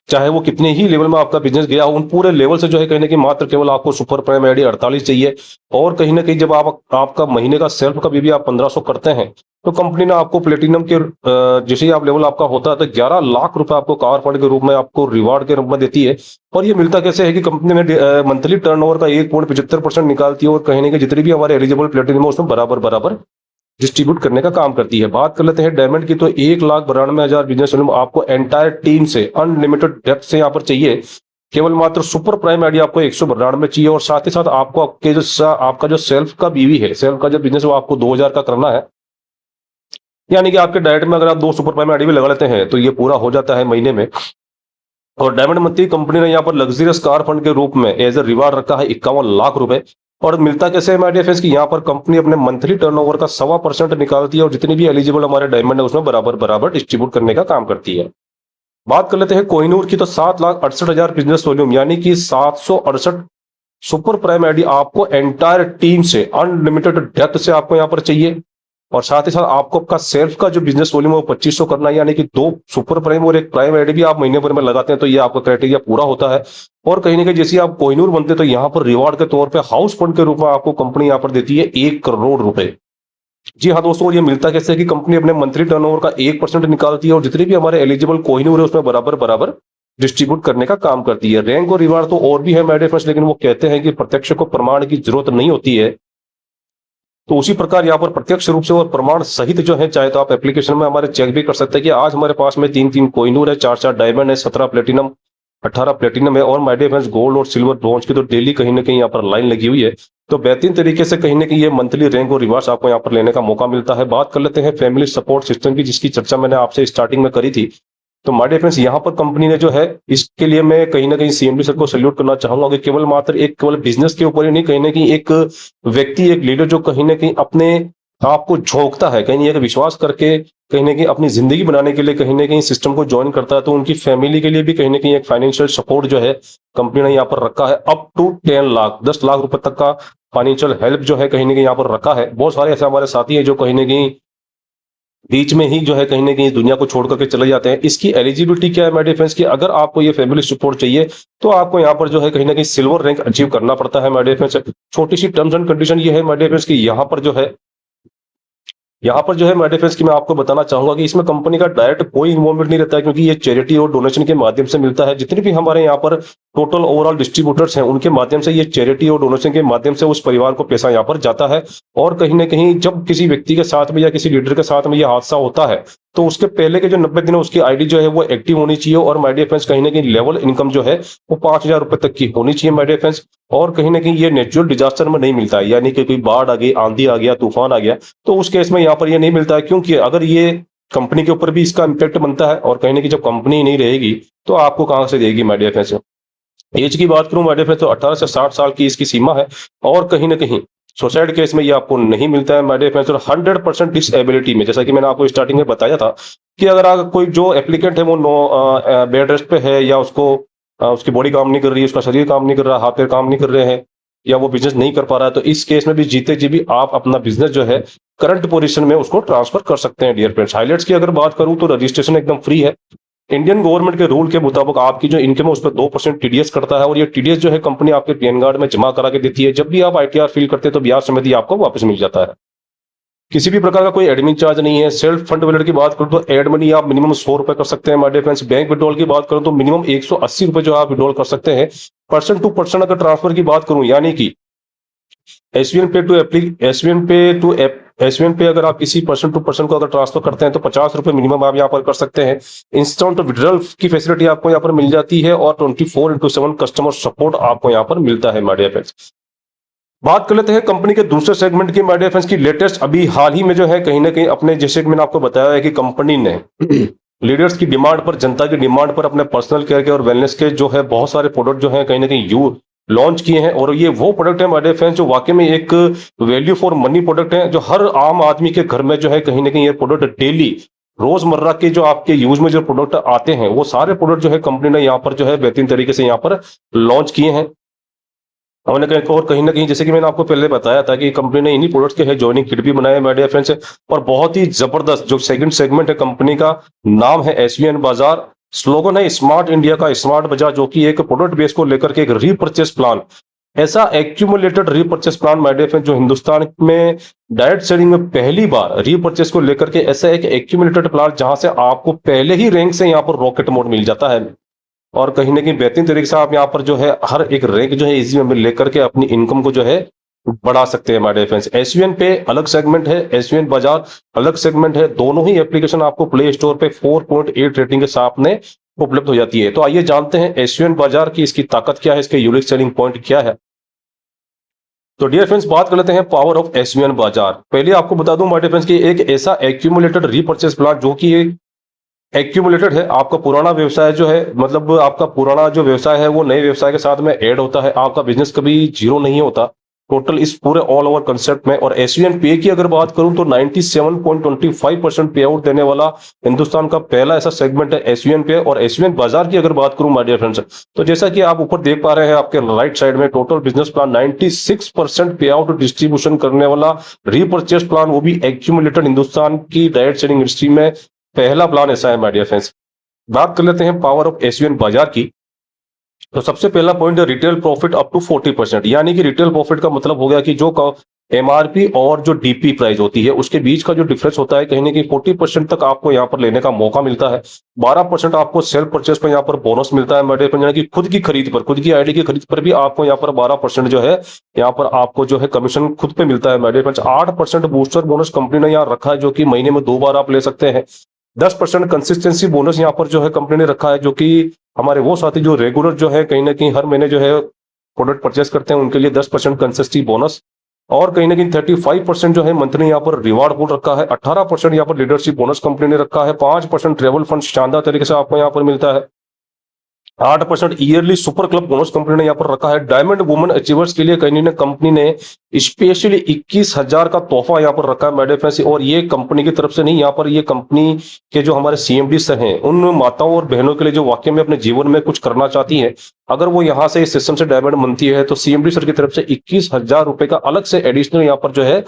चाहे वो कितने ही लेवल में आपका बिजनेस गया हो, उन पूरे लेवल से जो है कहीं ना कहीं मात्र केवल आपको सुपर प्राइम आईडी 48 चाहिए। और कहीं ना कहीं जब आपका महीने का सेल्फ का भी आप 1500 करते हैं, तो कंपनी ने आपको प्लेटिनम के जैसे ही आप लेवल आपका होता है तो 11 लाख रुपए आपको कार फंड के रूप में आपको रिवार्ड के रूप में देती है। और ये मिलता कैसे है कि कंपनी में मंथली टर्नओवर का 1.75% निकालती है और कहीं ना कहीं जितनी भी हमारे एलिजिबल प्लेटिनम है उसमें बराबर बराबर डिस्ट्रीब्यूट करने का काम करती है। बात कर लेते हैं डायमंड की, तो 1,92,000 बिजनेस आपको एंटायर टीम से अनलिमिटेड डेप्थ से यहाँ पर चाहिए। केवल मात्र सुपर प्राइम आईडी आपको 192 चाहिए और साथ ही साथ आपको आपका जो सेल्फ का बीवी है, सेल्फ का जो बिजनेस वो आपको 2000 का करना है। यानी कि आपके डायरेक्ट में अगर आप 2 सुपर प्राइम आईडी भी लगा लेते हैं तो ये पूरा हो जाता है महीने में। और डायमंड मंथली कंपनी ने यहाँ पर लग्जरियस कार फंड के रूप में एज ए रिवार्ड रखा है 51 लाख रुपए। और मिलता कैसे है माय डियर फ्रेंड्स की यहाँ पर कंपनी अपने मंथली टर्नओवर का 1.25% निकालती है और जितनी भी एलिजिबल हमारे डायमंड है उसमें बराबर बराबर डिस्ट्रीब्यूट करने का काम करती है। बात कर लेते हैं कोहिनूर की, तो 7,68,000 बिजनेस वॉल्यूम यानी कि 768 सुपर प्राइम आईडी आपको एंटायर टीम से अनलिमिटेड डेप्थ से आपको यहाँ पर चाहिए। और साथ ही साथ आपको आपका सेल्फ का जो बिजनेस वॉल्यूम है वो 2500 करना है, यानी कि 2 सुपर प्राइम और 1 प्राइम आईडी भी आप महीने भर में लगाते हैं तो ये आपका क्राइटेरिया पूरा होता है। और कहीं ना कहीं जैसे आप कोहिनूर बनते हैं तो यहाँ पर रिवार्ड के तौर पे हाउस फंड के रूप में आपको कंपनी यहाँ पर देती है 1 करोड़ रुपए। जी हाँ दोस्तों, ये मिलता कैसे है कि कंपनी अपने मंथली टर्नओवर का 1% निकालती है और जितनी भी हमारे एलिजिबल कोहिनूर है उसमें बराबर बराबर डिस्ट्रीब्यूट करने का काम करती है। रैंक और रिवार्ड तो और भी है मेरे फ्रेंड्स, लेकिन वो कहते हैं कि प्रत्यक्ष को प्रमाण की जरूरत नहीं होती है। तो उसी प्रकार यहाँ पर प्रत्यक्ष रूप से और प्रमाण सहित जो है, चाहे तो आप एप्लीकेशन में हमारे चेक भी कर सकते हैं कि आज हमारे पास में 3-3 कोहिनूर है, 4-4 डायमंड है, 17 प्लेटिनम, 18 प्लेटिनम है और माय डियर फ्रेंड्स गोल्ड और सिल्वर ब्रॉन्ज की तो डेली कहीं ना कहीं यहाँ पर लाइन लगी हुई है। तो बेहतरीन तरीके से कहीं ना कहीं ये मंथली रैंक और रिवार्ड्स आपको यहाँ पर लेने का मौका मिलता है। बात कर लेते हैं फैमिली सपोर्ट सिस्टम की, जिसकी चर्चा मैंने आपसे स्टार्टिंग में करी थी। तो माय डियर फ्रेंड्स यहाँ पर कंपनी ने जो है, इसके लिए मैं कहीं ना कहीं सीएमडी सर को सैल्यूट करना चाहूंगा कि केवल मात्र एक केवल बिजनेस के ऊपर ही नहीं, कहीं ना कहीं एक व्यक्ति, एक लीडर जो कहीं ना कहीं अपने आपको झोंकता है, कहीं एक विश्वास करके कहीं ना कहीं अपनी जिंदगी बनाने के लिए कहीं ना कहीं सिस्टम को ज्वाइन करता है, तो उनकी फैमिली के लिए भी कहीं ना कहीं एक फाइनेंशियल सपोर्ट जो है कंपनी ने यहाँ पर रखा है। अप टू 10 लाख रुपए तक का फाइनेंशियल हेल्प जो है कहीं ना कहीं यहाँ पर रखा है। बहुत सारे ऐसे हमारे साथी हैं जो कहीं ना कहीं बीच में ही जो है कहीं ना कहीं दुनिया को छोड़ करके चले जाते हैं। इसकी एलिजिबिलिटी क्या है माय डियर फ्रेंड्स की, अगर आपको ये फैमिली सपोर्ट चाहिए तो आपको यहाँ पर जो है कहीं ना कहीं सिल्वर रैंक अचीव करना पड़ता है माय डियर फ्रेंड्स। छोटी सी टर्म्स एंड कंडीशन ये है माय डियर फ्रेंड्स की, यहाँ पर जो है माय डियर फ्रेंड्स की मैं आपको बताना चाहूंगा कि इसमें कंपनी का डायरेक्ट कोई इन्वॉल्वमेंट नहीं रहता है, क्योंकि ये चैरिटी और डोनेशन के माध्यम से मिलता है। जितने भी हमारे यहाँ पर टोटल ओवरऑल डिस्ट्रीब्यूटर्स हैं उनके माध्यम से ये चैरिटी और डोनेशन के माध्यम से उस परिवार को पैसा यहाँ पर जाता है। और कहीं ना कहीं जब किसी व्यक्ति के साथ में या किसी लीडर के साथ में ये हादसा होता है तो उसके पहले के जो 90 दिन है उसकी आईडी जो है वो एक्टिव होनी चाहिए। और माय डियर फ्रेंड्स कहीं ना कहीं लेवल इनकम जो है वो 5,000 रुपए तक की होनी चाहिए माय डियर फ्रेंड्स। और कहीं ना कहीं ये नेचुरल डिजास्टर में नहीं मिलता है, यानी कि कोई बाढ़ आ गई, आंधी आ गया, तूफान आ गया, तो उस केस में यहाँ पर ये नहीं मिलता है, क्योंकि अगर ये कंपनी के ऊपर भी इसका इम्पैक्ट बनता है और कहीं ना कहीं जब कंपनी नहीं रहेगी तो आपको कहां से देगी माय डियर फ्रेंड्स। एज की बात करूं माय डियर फ्रेंड्स तो 18 से 60 साल की इसकी सीमा है। और कहीं ना कहीं सुसाइड केस में ये आपको नहीं मिलता है माय डियर फ्रेंड्स। और 100% डिसेबिलिटी में, जैसा कि मैंने आपको स्टार्टिंग में बताया था कि अगर कोई जो एप्लीकेंट है वो बेड रेस्ट पे है या उसकी बॉडी काम नहीं कर रही है, उसका शरीर काम नहीं कर रहा, हाथ पैर काम नहीं कर रहे हैं या वो बिजनेस नहीं कर पा रहा है, तो इस केस में भी जीते जी भी आप अपना बिजनेस जो है करंट पोजीशन में उसको ट्रांसफर कर सकते हैं डियर फ्रेंड्स। हाइलाइट्स की अगर बात करूं तो रजिस्ट्रेशन एकदम फ्री है। इंडियन गवर्नमेंट के रूल के मुताबिक आपकी जो इनकम है उस पर 2% टीडीएस करता है और ये टीडीएस जो है कंपनी आपके पीएन कार्ड में जमा करा के देती है। जब भी आप आईटीआर फिल करते हैं तो ब्याज समेत ही आपको वापस मिल जाता है। किसी भी प्रकार का कोई एडमिन चार्ज नहीं है। सेल्फ फंड वैलेट की बात करूं तो एड मनी आप मिनिमम 100 रुपए कर सकते हैं my dear friends. Bank withdrawal की बात करूं तो मिनिमम 180 रुपए जो आप विड्रॉल कर सकते हैं। पर्सन टू पर्सन अगर ट्रांसफर की बात करूं, यानी कि एसवीएन पे अगर आप किसी पर्सन टू पर्सन को अगर ट्रांसफर करते हैं तो 50 रुपए मिनिमम आप यहाँ पर कर सकते हैं। इंस्टेंट विड्रॉल की फैसिलिटी आपको यहाँ पर मिल जाती है और 24/7 कस्टमर सपोर्ट आपको यहाँ पर मिलता है माय डियर फ्रेंड्स। बात कर लेते हैं कंपनी के दूसरे सेगमेंट की माय डियर फ्रेंड्स की। लेटेस्ट अभी हाल ही में जो है कहीं ना कहीं अपने, जैसे कि मैंने आपको बताया है कि कंपनी ने लीडर्स की डिमांड पर, जनता की डिमांड पर अपने पर्सनल केयर के और वेलनेस के जो है बहुत सारे प्रोडक्ट जो है कहीं ना कहीं लॉन्च किए हैं। और ये वो प्रोडक्ट है माय डियर फ्रेंड्स जो वाकई में एक वैल्यू फॉर मनी प्रोडक्ट है, जो हर आम आदमी के घर में जो है कहीं ना कहीं ये प्रोडक्ट डेली रोजमर्रा के जो आपके यूज में जो प्रोडक्ट आते हैं वो सारे प्रोडक्ट जो है कंपनी ने यहाँ पर जो है बेहतरीन तरीके से यहाँ पर लॉन्च किए हैं। और कहीं ना कहीं जैसे कि मैंने आपको पहले बताया था कि कंपनी ने इन्हीं प्रोडक्ट्स के है जॉइनिंग किट भी बनाए माय डियर फ्रेंड्स। और बहुत ही जबरदस्त जो सेकंड सेगमेंट है कंपनी का नाम है एसवीएन बाजार। स्लोगन है स्मार्ट इंडिया का स्मार्ट बाजार, जो कि एक प्रोडक्ट बेस को लेकर के एक रीपर्चेस प्लान, ऐसा accumulated repurchase plan my dear friend जो हिंदुस्तान में डायरेक्ट सेलिंग में पहली बार रीपर्चेस को लेकर के, ऐसा एक एक्यूमुलेटेड प्लान जहां से आपको पहले ही रैंक से यहाँ पर रॉकेट मोड मिल जाता है और कहीं ना कहीं बेहतरीन तरीके से आप यहाँ पर जो है हर एक रैंक जो है इजी में लेकर के अपनी इनकम को जो है बढ़ा सकते हैं माय डियर फ्रेंड्स। एसवीएन पे अलग सेगमेंट है, एसवीएन बाजार अलग सेगमेंट है, दोनों ही एप्लीकेशन आपको प्ले स्टोर पे 4.8 रेटिंग के साथ में उपलब्ध हो जाती है। तो आइए जानते हैं एसवीएन बाजार की इसकी ताकत क्या है, इसके यूनिक सेलिंग पॉइंट क्या है। तो डियर फ्रेंड्स बात कर लेते हैं पावर ऑफ एसवीएन बाजार। पहले आपको बता दूं माय डियर फ्रेंड्स कि एक ऐसा एक्यूमुलेटेड रीपर्चेस प्लान जो कि एक्यूमुलेटेड है, आपका पुराना व्यवसाय जो है, मतलब आपका पुराना जो व्यवसाय है वो नए व्यवसाय के साथ में ऐड होता है, आपका बिजनेस कभी जीरो नहीं होता टोटल इस पूरे ऑल ओवर कंसेप्ट में। और एसवीएन पे की अगर बात करूं तो 97.25% पे आउट देने वाला हिंदुस्तान का पहला ऐसा सेगमेंट है एसवीएन पे। और एसवीएन बाजार की अगर बात करूं माय डियर फ्रेंड्स, तो जैसा कि आप ऊपर देख पा रहे हैं आपके राइट साइड में, टोटल बिजनेस प्लान 96% पे आउट डिस्ट्रीब्यूशन करने वाला रीपर्चेस प्लान, वो भी एक्यूमुलेटेड हिंदुस्तान की डायरेक्ट सेलिंग इंडस्ट्री में पहला प्लान ऐसा है माय डियर फ्रेंड्स। बात कर लेते हैं पावर ऑफ एसवीएन बाजार की। तो सबसे पहला पॉइंट है रिटेल प्रॉफिट अप टू 40%, यानी कि रिटेल प्रॉफिट का मतलब हो गया कि जो एमआरपी और जो डीपी प्राइस होती है उसके बीच का जो डिफरेंस होता है, कहीं ना कहीं 40% तक आपको यहाँ पर लेने का मौका मिलता है। 12% आपको सेल्फ परचेस पर यहाँ पर बोनस मिलता है मेरे, यानी कि खुद की खरीद पर, खुद की आईडी की खरीद पर भी आपको यहाँ पर 12% जो है यहाँ पर आपको जो है कमीशन खुद पे मिलता है मेरे। 8% बूस्टर बोनस कंपनी ने यहाँ रखा है जो कि महीने में 2 बार आप ले सकते हैं। 10% कंसिस्टेंसी बोनस यहाँ पर जो है कंपनी ने रखा है, जो कि हमारे वो साथी जो रेगुलर जो है कहीं ना कहीं हर महीने जो है प्रोडक्ट परचेस करते हैं उनके लिए 10% कंसिस्टेंसी बोनस। और कहीं ना कहीं 35% जो है मंथली यहाँ पर रिवार्ड पूल रखा है। 18% यहाँ पर लीडरशिप बोनस कंपनी ने रखा है। 5% ट्रेवल फंड शानदार तरीके से आपको यहाँ पर मिलता है। 8% yearly super club bonus company ने यहाँ पर रखा है। डायमंड वुमेन अचीवर्स के लिए कहीं ना कंपनी ने स्पेशली 21,000 का तोहफा यहाँ पर रखा है मेरे फ्रेंड्स। और ये कंपनी की तरफ से नहीं, यहाँ पर ये कंपनी के जो हमारे सीएमडी सर हैं उन माताओं और बहनों के लिए जो वाकई में अपने जीवन में कुछ करना चाहती हैं, अगर वो यहाँ से इस सिस्टम से डायमंड बनती है तो सीएमडी सर की तरफ से 21,000 रुपए का अलग से एडिशनल यहाँ पर जो है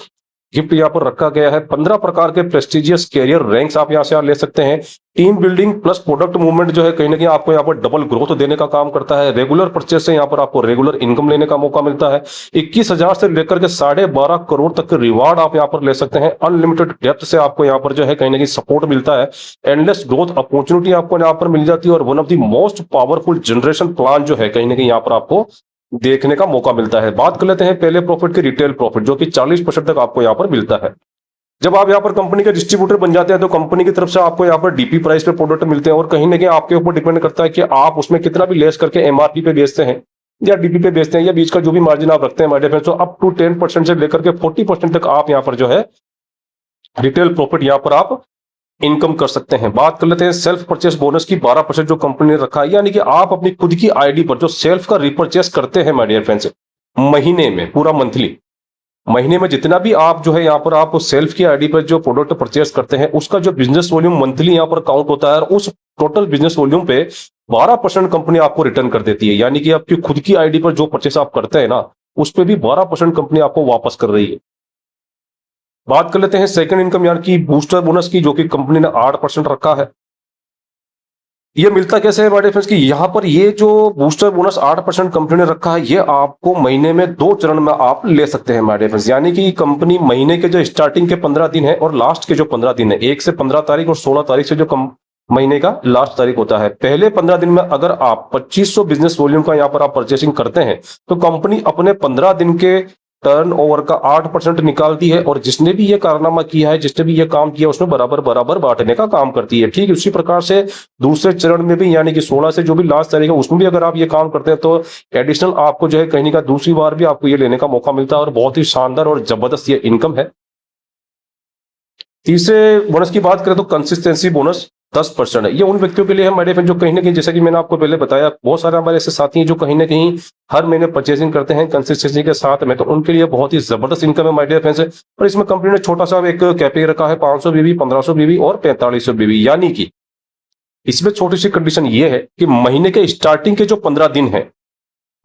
गिफ्ट यहाँ पर रखा गया है। 15 प्रकार के प्रेस्टिजियस कैरियर रैंक्स आप यहाँ से ले सकते हैं। Team building plus product movement जो है कहीं ना कहीं आपको यहाँ पर डबल ग्रोथ देने का काम करता है। रेगुलर परचेस से यहाँ पर आपको रेगुलर इनकम लेने का मौका मिलता है। 21,000 से लेकर के 12.5 करोड़ तक के रिवार्ड आप यहाँ पर ले सकते हैं। अनलिमिटेड डेप्थ से आपको यहाँ पर जो है कहीं ना कहीं सपोर्ट मिलता है। एंडलेस ग्रोथ अपॉर्चुनिटी आपको यहाँ पर मिल जाती है। और one of the most powerful generation plan जो है कहीं ना कहीं यहाँ पर आपको देखने का मौका मिलता है। बात कर लेते हैं पहले प्रॉफिट के रिटेल प्रॉफिट, जो कि 40% तक आपको यहाँ पर मिलता है। जब आप यहाँ पर कंपनी के डिस्ट्रीब्यूटर बन जाते हैं तो कंपनी की तरफ से आपको यहाँ पर डीपी प्राइस पे प्रोडक्ट मिलते हैं। और कहीं ना कहीं आपके ऊपर डिपेंड करता है कि आप उसमें कितना भी लेस करके एमआरपी पे बेचते हैं या डीपी पे बेचते हैं, या बीच का जो भी मार्जिन आप रखते हैं माय डियर फ्रेंड्स, तो अप टू 10% से लेकर के 40% तक आप यहाँ पर जो है रिटेल प्रॉफिट यहाँ पर आप इनकम कर सकते हैं। बात कर लेते हैं सेल्फ परचेस बोनस की। 12% जो कंपनी ने रखा है, यानी कि आप अपनी खुद की आईडी पर जो सेल्फ का रिपर्चेस करते हैं माय डियर फ्रेंड्स, महीने में पूरा मंथली, महीने में जितना भी आप जो है यहाँ पर आप सेल्फ की आईडी पर जो प्रोडक्ट परचेस करते हैं उसका जो बिजनेस वॉल्यूम मंथली यहाँ पर काउंट होता है, और उस टोटल बिजनेस वॉल्यूम पे 12% कंपनी आपको रिटर्न कर देती है। यानी कि आपकी खुद की आईडी पर जो परचेस आप करते हैं ना, उस पर भी 12% कंपनी आपको वापस कर रही है। बात कर लेते हैं सेकंड इनकम यानी कि बूस्टर बोनस की, जो कि कंपनी ने 8% रखा है। ये मिलता कैसे है हमारे फ्रेंड्स कि यहाँ पर ये जो बूस्टर बोनस 8% कंपनी ने रखा है, ये आपको महीने में 2 चरण में आप ले सकते हैं हमारे फ्रेंड्स। यानी कि कंपनी महीने के जो स्टार्टिंग के 15 दिन है और लास्ट के जो 15 दिन है, 1 से 15 तारीख और 16 तारीख से जो महीने का लास्ट तारीख होता है, पहले 15 दिन में अगर आप 2500 बिजनेस वॉल्यूम का यहाँ पर आप परचेसिंग करते हैं तो कंपनी अपने 15 दिन के टर्नओवर का 8% निकालती है, और जिसने भी ये कारनामा किया है, जिसने भी ये काम किया, उसमें बराबर बराबर बांटने का काम करती है। ठीक उसी प्रकार से दूसरे चरण में भी, यानी कि 16 से जो भी लास्ट तारीख है, उसमें भी अगर आप ये काम करते हैं तो एडिशनल आपको जो है कहीं का दूसरी बार भी आपको ये लेने का मौका मिलता है, और बहुत ही शानदार और जबरदस्त ये इनकम है। तीसरे बोनस की बात करें तो कंसिस्टेंसी बोनस 10% है। ये उन व्यक्तियों के लिए है हमारे फ्रेंड जो कहीं ना कहीं, जैसा कि मैंने आपको पहले बताया, बहुत सारे हमारे ऐसे साथी हैं जो कहीं ना कहीं हर महीने परचेसिंग करते हैं कंसिस्टेंसी के साथ में, तो उनके लिए बहुत ही जबरदस्त इनकम है माय डियर फ्रेंड्स। और इसमें कंपनी ने छोटा सा एक कैपेगरी रखा है, 500 बीबी, 1500 बीबी और 4500 बीबी। यानी कि इसमें छोटी सी कंडीशन ये है कि महीने के स्टार्टिंग के जो 15 दिन है,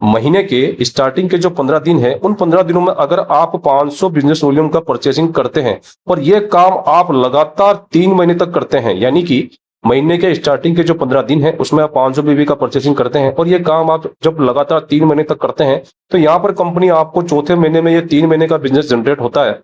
महीने के स्टार्टिंग के जो 15 दिन है, उन 15 दिनों में अगर आप 500 बिजनेस वॉल्यूम का परचेसिंग करते हैं और ये काम आप लगातार 3 महीने तक करते हैं, यानी कि महीने के स्टार्टिंग के जो 15 दिन है उसमें आप 500 बीबी का परचेसिंग करते हैं और ये काम आप जब लगातार 3 महीने तक करते हैं तो यहाँ पर कंपनी आपको चौथे महीने में ये 3 महीने का बिजनेस जनरेट होता है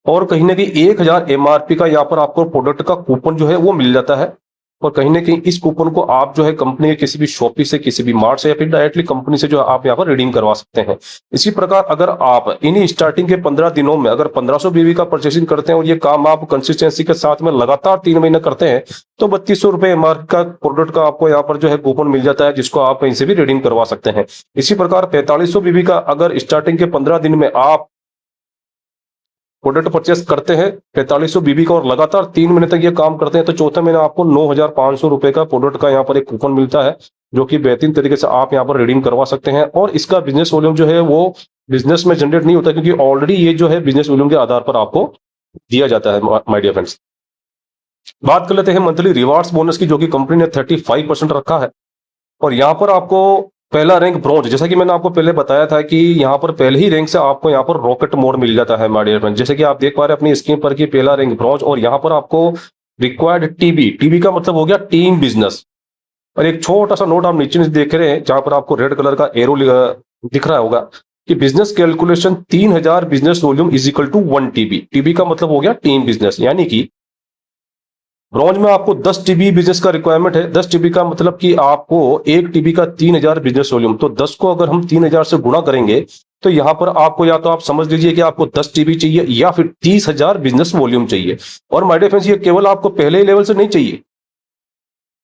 और कहीं ना कहीं 1000 एमआरपी का यहाँ पर आपको प्रोडक्ट का कूपन जो है वो मिल जाता है। और कहीं ना कहीं इस कूपन को आप जो है कंपनी के किसी भी शॉपी से, किसी भी मार्ट से या फिर डायरेक्टली कंपनी से जो है आप यहाँ पर रिडीम करवा सकते हैं। इसी प्रकार अगर आप इन्हीं स्टार्टिंग के 15 दिनों में अगर 1500 बीबी का परचेसिंग करते हैं और ये काम आप कंसिस्टेंसी के साथ में लगातार 3 महीने करते हैं तो 3200 रुपए एमआरपी का प्रोडक्ट का आपको यहाँ पर जो है कूपन मिल जाता है, जिसको आप कहीं से भी रिडीम करवा सकते हैं। इसी प्रकार 4500 बीबी का अगर स्टार्टिंग के 15 दिन में आप प्रोडक्ट परचेस करते हैं 4500 बीबी का और लगातार 3 महीने तक ये काम करते हैं तो चौथे महीने आपको 9500 रुपए का प्रोडक्ट का यहाँ पर एक कूपन मिलता है, जो कि बेहतरीन तरीके से आप यहाँ पर रिडीम करवा सकते हैं। और इसका बिजनेस वॉल्यूम जो है वो बिजनेस में जनरेट नहीं होता, क्योंकि ऑलरेडी ये जो है बिजनेस वॉल्यूम के आधार पर आपको दिया जाता है। माय डियर फ्रेंड्स, बात कर लेते हैं मंथली रिवार्ड्स बोनस की, जो कि कंपनी ने 35% रखा है। और यहाँ पर आपको पहला रैंक ब्रॉन्ज, जैसा कि मैंने आपको पहले बताया था कि यहाँ पर पहले ही रैंक से आपको यहाँ पर रॉकेट मोड मिल जाता है माय डियर फ्रेंड। जैसे कि आप देख पा रहे हैं अपनी स्क्रीन पर कि पहला रैंक ब्रॉन्ज और यहाँ पर आपको रिक्वायर्ड टीबी, टीबी का मतलब हो गया टीम बिजनेस। और एक छोटा सा नोट आप नीचे देख रहे हैं जहां पर आपको रेड कलर का एरो दिख रहा होगा कि business calculation 3000 business volume is equal to 1 TB. TB का मतलब हो गया टीम बिजनेस, यानी कि ब्रॉन्ज में आपको 10 टीबी बिजनेस का रिक्वायरमेंट है। 10 टीबी का मतलब कि आपको 1 टीबी का 3000 बिजनेस वॉल्यूम, तो 10 को अगर हम 3000 से गुणा करेंगे तो यहां पर आपको या तो आप समझ लीजिए कि आपको 10 टीबी चाहिए या फिर 30,000 बिजनेस वॉल्यूम चाहिए। और माय डियर फ्रेंड्स, ये केवल आपको पहले ही लेवल से नहीं चाहिए,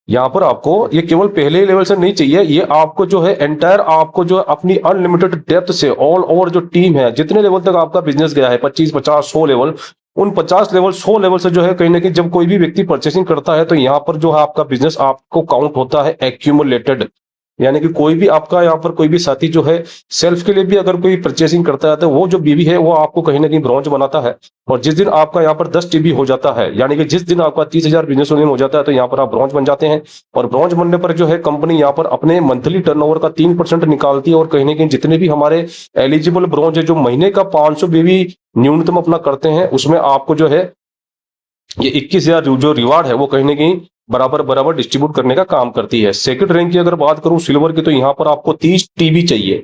यहां पर आपको ये केवल पहले ही लेवल से नहीं चाहिए, ये आपको जो है एंटायर आपको जो अपनी अनलिमिटेड डेप्थ से ऑल ओवर जो टीम है, जितने लेवल तक आपका बिजनेस गया है 25, 50, 100 लेवल, उन 50 लेवल 100 लेवल से जो है कहीं ना कहीं जब कोई भी व्यक्ति परचेसिंग करता है तो यहाँ पर जो है आपका बिजनेस आपको काउंट होता है एक्यूमुलेटेड। यानी कि कोई भी आपका यहाँ पर कोई भी साथी जो है सेल्फ के लिए भी अगर कोई परचेसिंग करता है तो वो जो बीबी है वो आपको कहीं ना कहीं ब्रॉन्ज बनाता है। और जिस दिन आपका यहाँ पर 10 टीबी हो जाता है, यानी कि जिस दिन आपका 30,000 बिजनेस वॉल्यूम हो जाता है, तो यहाँ पर आप ब्रॉन्ज बन जाते हैं। और ब्रॉन्ज बनने पर जो है कंपनी यहाँ पर अपने मंथली टर्नओवर का 3% निकालती है। और कहीं ना कहीं जितने भी हमारे एलिजिबल ब्रॉन्ज है जो महीने का 500 बीबी न्यूनतम अपना करते हैं, उसमें आपको जो है ये 21,000 जो रिवार्ड है वो कहीं ना कहीं बराबर बराबर डिस्ट्रीब्यूट करने का काम करती है। सेकंड रैंक की अगर बात करूं सिल्वर की, तो यहां पर आपको 30 टीबी चाहिए।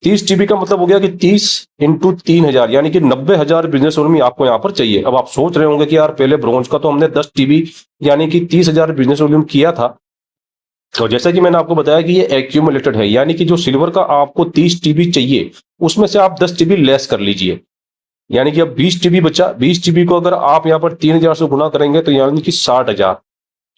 30 टीबी का मतलब हो गया कि 30 इंटू 3000, यानी कि 90,000 बिजनेस वॉल्यूम आपको यहाँ पर चाहिए। अब आप सोच रहे होंगे कि यार पहले ब्रॉन्ज का तो हमने 10 टीबी यानी कि 30,000 बिजनेस वॉल्यूम किया था, और जैसा कि मैंने आपको बताया कि ये एक्यूमुलेटेड है, यानी कि जो सिल्वर का आपको 30 टीबी चाहिए उसमें से आप 10 टीबी लेस कर लीजिए, यानी कि अब 20 टीबी बचा। 20 टीबी को अगर आप यहाँ पर 3000 से गुना करेंगे तो यानी कि 60,000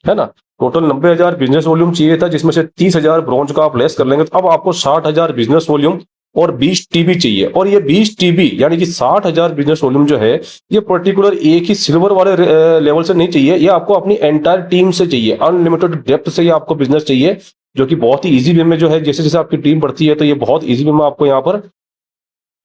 है ना। टोटल 90,000 बिजनेस वॉल्यूम चाहिए था, जिसमें से 30,000 ब्रॉन्ज का आप लेस कर लेंगे तो अब आपको 60,000 बिजनेस वॉल्यूम और 20 टीबी चाहिए। और ये 20 टीबी यानी कि 60,000 बिजनेस वॉल्यूम जो है ये पर्टिकुलर एक ही सिल्वर वाले लेवल से नहीं चाहिए, ये आपको अपनी एंटायर टीम से चाहिए, अनलिमिटेड डेप्थ से ये आपको बिजनेस चाहिए, जो कि बहुत ही इजी वे में जो है जैसे जैसे आपकी टीम बढ़ती है तो ये बहुत इजी वे में आपको यहाँ पर